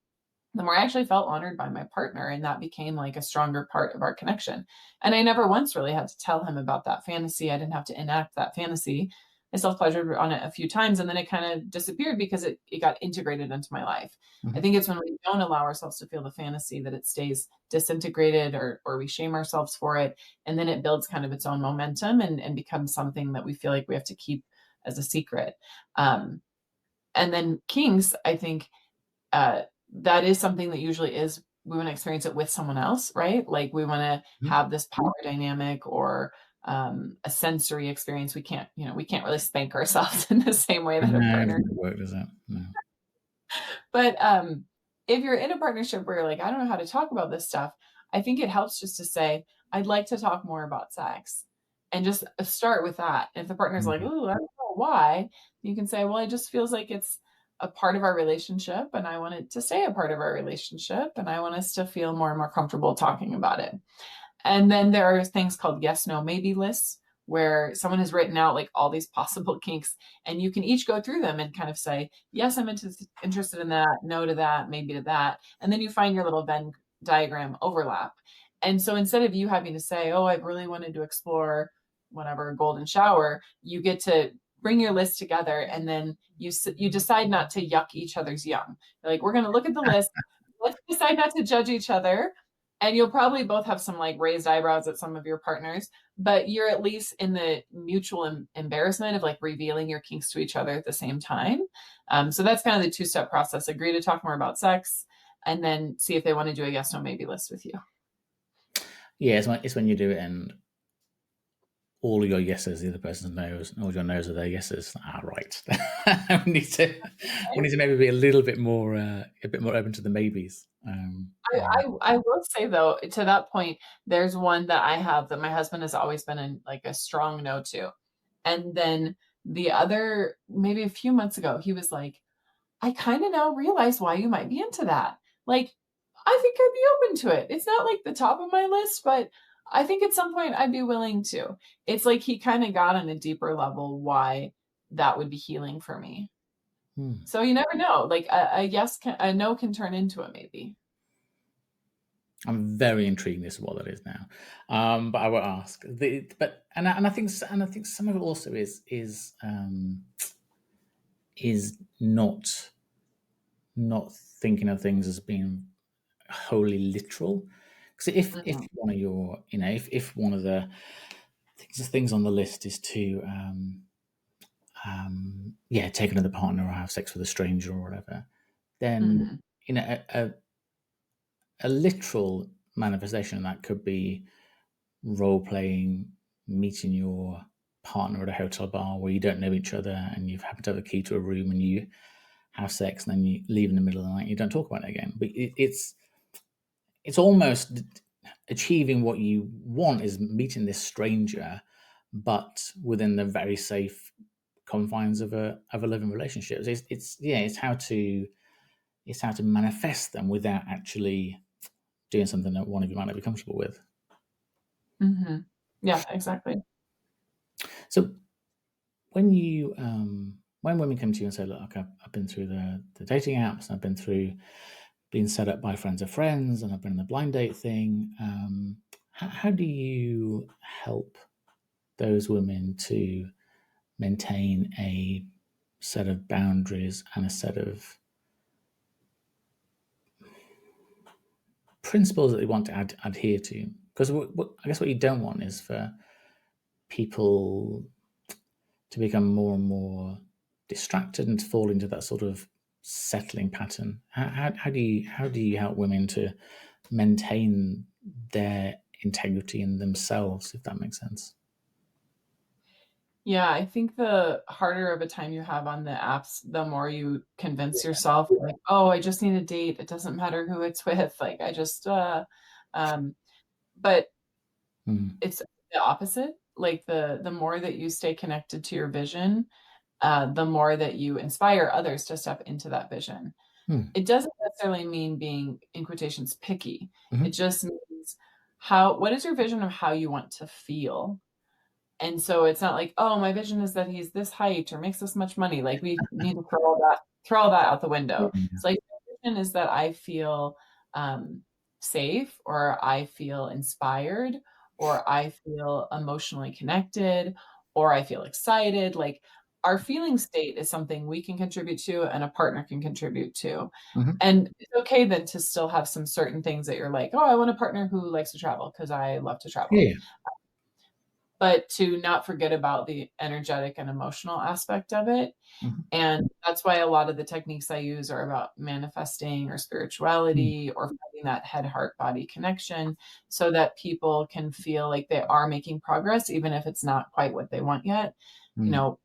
the more I actually felt honored by my partner. And that became like a stronger part of our connection. And I never once really had to tell him about that fantasy. I didn't have to enact that fantasy. I self-pleasured on it a few times, and then it kind of disappeared because it got integrated into my life. I think it's when we don't allow ourselves to feel the fantasy that it stays disintegrated, or we shame ourselves for it. And then it builds kind of its own momentum and becomes something that we feel like we have to keep as a secret. And then kinks, I think, that is something that usually is, we want to experience it with someone else, right? Like we want to have this power dynamic, or a sensory experience. We can't really spank ourselves in the same way that a partner. It doesn't work, does it? No. But if you're in a partnership where you're like, I don't know how to talk about this stuff, I think it helps just to say, I'd like to talk more about sex, and just start with that. If the partner's like, ooh, I don't know why, you can say, well, it just feels like it's a part of our relationship, and I want it to stay a part of our relationship, and I want us to feel more and more comfortable talking about it. And then there are things called yes, no, maybe lists, where someone has written out like all these possible kinks, and you can each go through them and kind of say, yes, I'm interested in that, no to that, maybe to that. And then you find your little Venn diagram overlap. And so instead of you having to say, oh, I really wanted to explore whatever, golden shower, you get to bring your list together, and then you decide not to yuck each other's yum. You're like, we're going to look at the list. Let's decide not to judge each other. And you'll probably both have some like raised eyebrows at some of your partners, but you're at least in the mutual embarrassment of like revealing your kinks to each other at the same time. So that's kind of the 2-step process. Agree to talk more about sex, and then see if they want to do a yes, no, maybe list with you. Yeah, it's when you do it and all your yeses are the other person's no's, and all your no's are their yeses. Right. we need to maybe be a little bit more open to the maybes. I will say though, to that point, there's one that I have that my husband has always been in like a strong no to. And then the other, maybe a few months ago, he was like, I kind of now realize why you might be into that. Like, I think I'd be open to it. It's not like the top of my list, but I think at some point I'd be willing to. It's like he kind of got on a deeper level why that would be healing for me. So you never know. Like a no can turn into a maybe. I'm very intrigued as to what that is now, but I will ask. I think some of it also is not thinking of things as being wholly literal. Because if one of your, if one of the things on the list is to take another partner or have sex with a stranger or whatever, then a literal manifestation of that could be role playing, meeting your partner at a hotel bar where you don't know each other and you've happened to have a key to a room, and you have sex and then you leave in the middle of the night and you don't talk about it again. But it's almost achieving what you want, is meeting this stranger, but within the very safe confines of a living relationship. It's how to manifest them without actually doing something that one of you might not be comfortable with. Yeah, exactly. So when you when women come to you and say, look, I've been through the dating apps, and I've been through being set up by friends of friends, and I've been in the blind date thing, how do you help those women to maintain a set of boundaries and a set of principles that they want to adhere to? Because I guess what you don't want is for people to become more and more distracted and to fall into that sort of settling pattern. How do you help women to maintain their integrity in themselves, if that makes sense? Yeah, I think the harder of a time you have on the apps, the more you convince yourself, like, "Oh, I just need a date. It doesn't matter who it's with. Like, I just," um, but Mm. it's the opposite. Like, the more that you stay connected to your vision, the more that you inspire others to step into that vision. Mm. It doesn't necessarily mean being, in quotations, picky. It Mhm. just means what is your vision of how you want to feel? And so it's not like, "Oh, my vision is that he's this height or makes this much money." Like, we need to throw all that out the window. Yeah. It's like, my vision is that I feel, um, safe, or I feel inspired, or I feel emotionally connected, or I feel excited. Like, our feeling state is something we can contribute to and a partner can contribute to. Mhm. And it's okay then to still have some certain things that you're like, "Oh, I want a partner who likes to travel because I love to travel." Yeah. But to not forget about the energetic and emotional aspect of it. Mhm. And that's why a lot of the techniques I use are about manifesting or Mm. spirituality or finding that head, heart, body connection so that people can feel like they are making progress, even if it's not quite what they want yet. You Mm. know,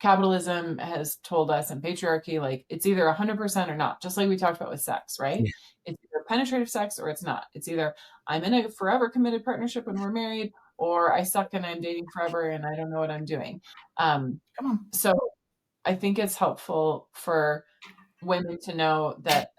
capitalism has told us, and patriarchy, like, it's either 100% or not, just like we talked about with sex, right? Yeah. It's either penetrative sex or it's not. It's either I'm in a forever committed partnership when we're married, or I suck and I'm dating forever and I don't know what I'm doing. Come on. So I think it's helpful for women to know that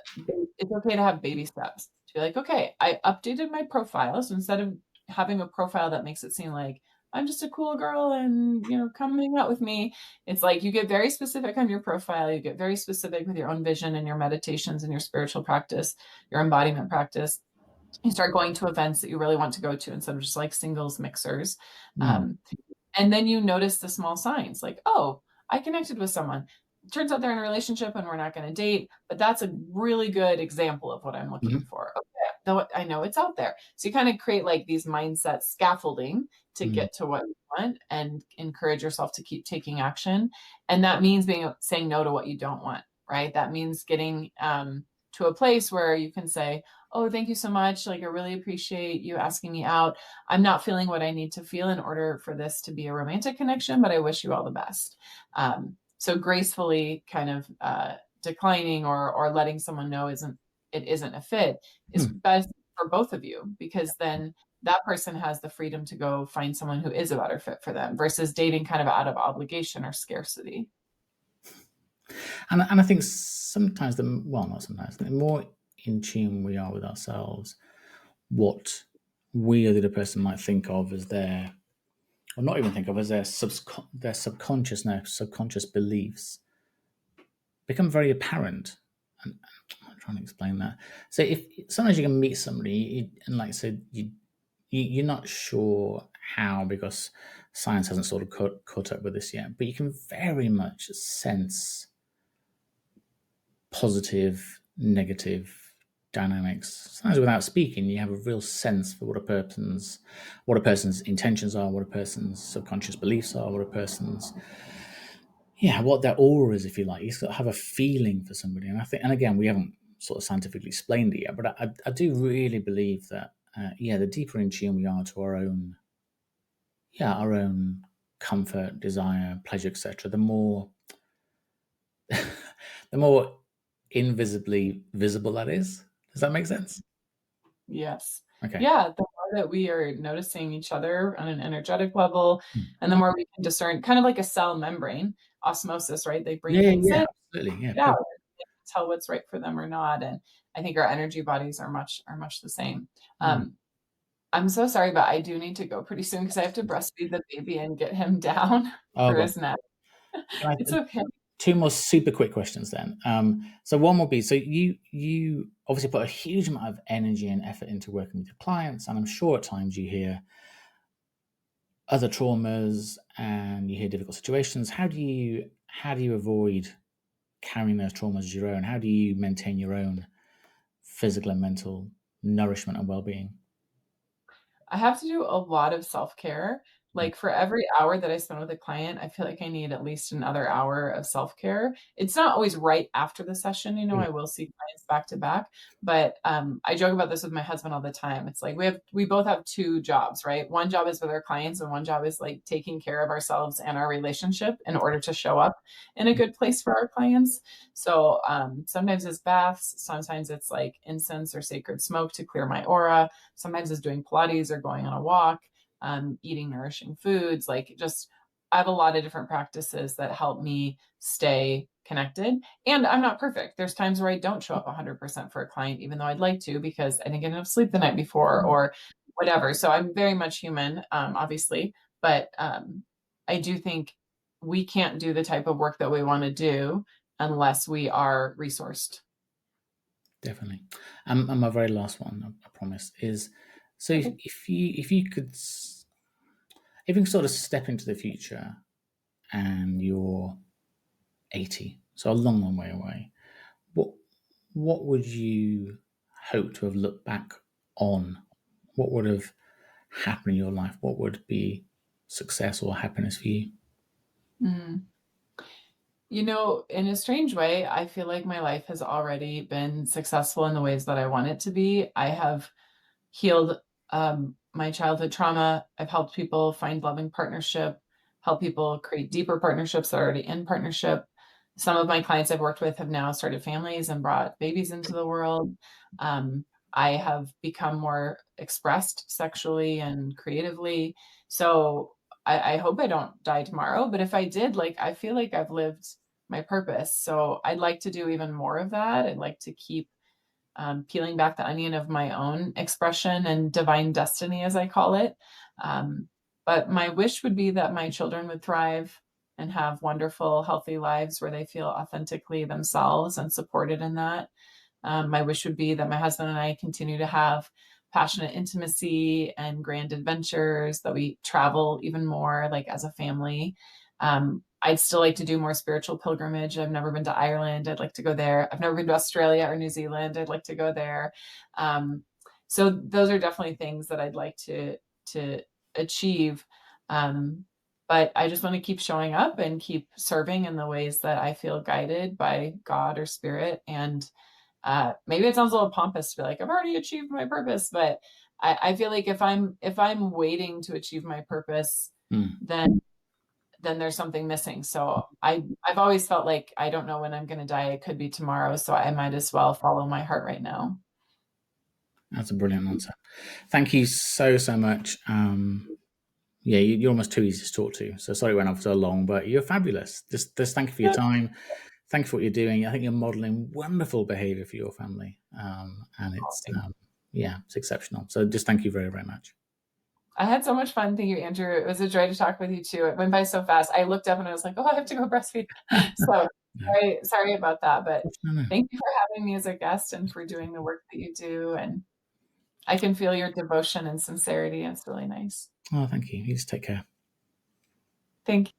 it's okay to have baby steps. To be like, "Okay, I updated my profile." So instead of having a profile that makes it seem like I'm just a cool girl and, come hang out with me, it's like you get very specific on your profile. You get very specific with your own vision and your meditations and your spiritual practice, your embodiment practice. You start going to events that you really want to go to instead of just like singles mixers. Mm. Um, and then you notice the small signs like, "Oh, I connected with someone. Turns out they're in a relationship and we're not going to date, but that's a really good example of what I'm looking Mhm. for." Okay, though I know it's out there. So you kind of create like these mindset scaffolding to Mm. get to what you want and encourage yourself to keep taking action. And that means saying no to what you don't want, right? That means getting to a place where you can say, "Oh, thank you so much. Like, I really appreciate you asking me out. I'm not feeling what I need to feel in order for this to be a romantic connection, but I wish you all the best." So gracefully kind of declining or letting someone know isn't a fit is Mm. best for both of you, because then that person has the freedom to go find someone who is a better fit for them versus dating kind of out of obligation or scarcity. And I think sometimes well, not sometimes, the more in tune we are with ourselves, what we or the other person might think of as their, or not even think of as their subconscious beliefs become very apparent. And I'm trying to explain that. So if sometimes you can meet somebody and, like I said, you're not sure how, because science hasn't sort of caught up with this yet, but you can very much sense positive, negative dynamics. Sometimes without speaking, you have a real sense for what a person's intentions are, what a person's subconscious beliefs are, what a person's, yeah, what their aura is, if you like. You sort of have a feeling for somebody, and I think, and again, we haven't sort of scientifically explained it yet, but I do really believe that, yeah, the deeper in tune we are to our own, yeah, our own comfort, desire, pleasure, etc., the more invisibly visible that is. Does that make sense? Yes. Okay. Yeah, the more that we are noticing each other on an energetic level, Hmm. and the more we can discern, kind of like a cell membrane, osmosis, right? They bring Yeah, things yeah, in, absolutely. Yeah, yeah, perfect. tell what's right for them or not. And I think our energy bodies are much the same. Mm. Um, I'm so sorry, but I do need to go pretty soon because I have to breastfeed the baby and get him down Oh for god. his nap. Can I, It's okay. two more super quick questions then. So one will be, so you obviously put a huge amount of energy and effort into working with your clients, and I'm sure at times you hear other traumas and you hear difficult situations. How do you avoid carrying those traumas as your own? How do you maintain your own physical and mental nourishment and well-being? I have to do a lot of self-care Like for every hour that I spend with a client, I feel like I need at least another hour of self-care. It's not always right after the session, you know, Yeah. I will see clients back to back, but I joke about this with my husband all the time. It's like we both have two jobs, right? One job is with our clients, and one job is like taking care of ourselves and our relationship in order to show up in a good place for our clients. So sometimes it's baths, sometimes it's like incense or sacred smoke to clear my aura. Sometimes it's doing Pilates or going on a walk, eating nourishing foods. Like just, I have a lot of different practices that help me stay connected. And I'm not perfect. There's times where I don't show up 100% for a client, even though I'd like to, because I didn't get enough sleep the night before or whatever. So I'm very much human, obviously. But I do think we can't do the type of work that we want to do unless we are resourced. Definitely. And my very last one, I promise, is so Okay. if you could sort of step into the future and you're 80, so a long, long way away, what would you hope to have looked back on? What would have happened in your life? What would be success or happiness for you? Mm. You know, in a strange way, I feel like my life has already been successful in the ways that I want it to be. I have healed my childhood trauma. I've helped people find loving partnership, help people create deeper partnerships that are already in partnership. Some of my clients I've worked with have now started families and brought babies into the world. Um, I have become more expressed sexually and creatively. So I hope I don't die tomorrow, but if I did, like, I feel like I've lived my purpose. So I'd like to do even more of that. I'd like to keep peeling back the onion of my own expression and divine destiny, as I call it. But my wish would be that my children would thrive and have wonderful, healthy lives where they feel authentically themselves and supported in that. My wish would be that my husband and I continue to have passionate intimacy and grand adventures, that we travel even more, like as a family. I'd still like to do more spiritual pilgrimage. I've never been to Ireland. I'd like to go there. I've never been to Australia or New Zealand. I'd like to go there. Um, so those are definitely things that I'd like to achieve. Um, but I just want to keep showing up and keep serving in the ways that I feel guided by God or spirit. And maybe it sounds a little pompous to be like, I've already achieved my purpose, but I feel like if I'm waiting to achieve my purpose, Mm, then there's something missing. So I've always felt like I don't know when I'm going to die. It could be tomorrow, so I might as well follow my heart right now. that's a brilliant answer. Thank you so much. Yeah, you're almost too easy to talk to. So sorry it went on for so long, but you're fabulous. Just thank you for your time. Thank you for what you're doing. I think you're modeling wonderful behavior for your family. And it's, yeah, it's exceptional. So just thank you very, very much. I had so much fun. Thank you, Andrew. It was a joy to talk with you too. It went by so fast. I looked up and I was like, oh, I have to go breastfeed. So No, sorry about that. But no, no. thank you for having me as a guest and for doing the work that you do. And I can feel your devotion and sincerity. And it's really nice. Oh, thank you. You just take care. Thank you.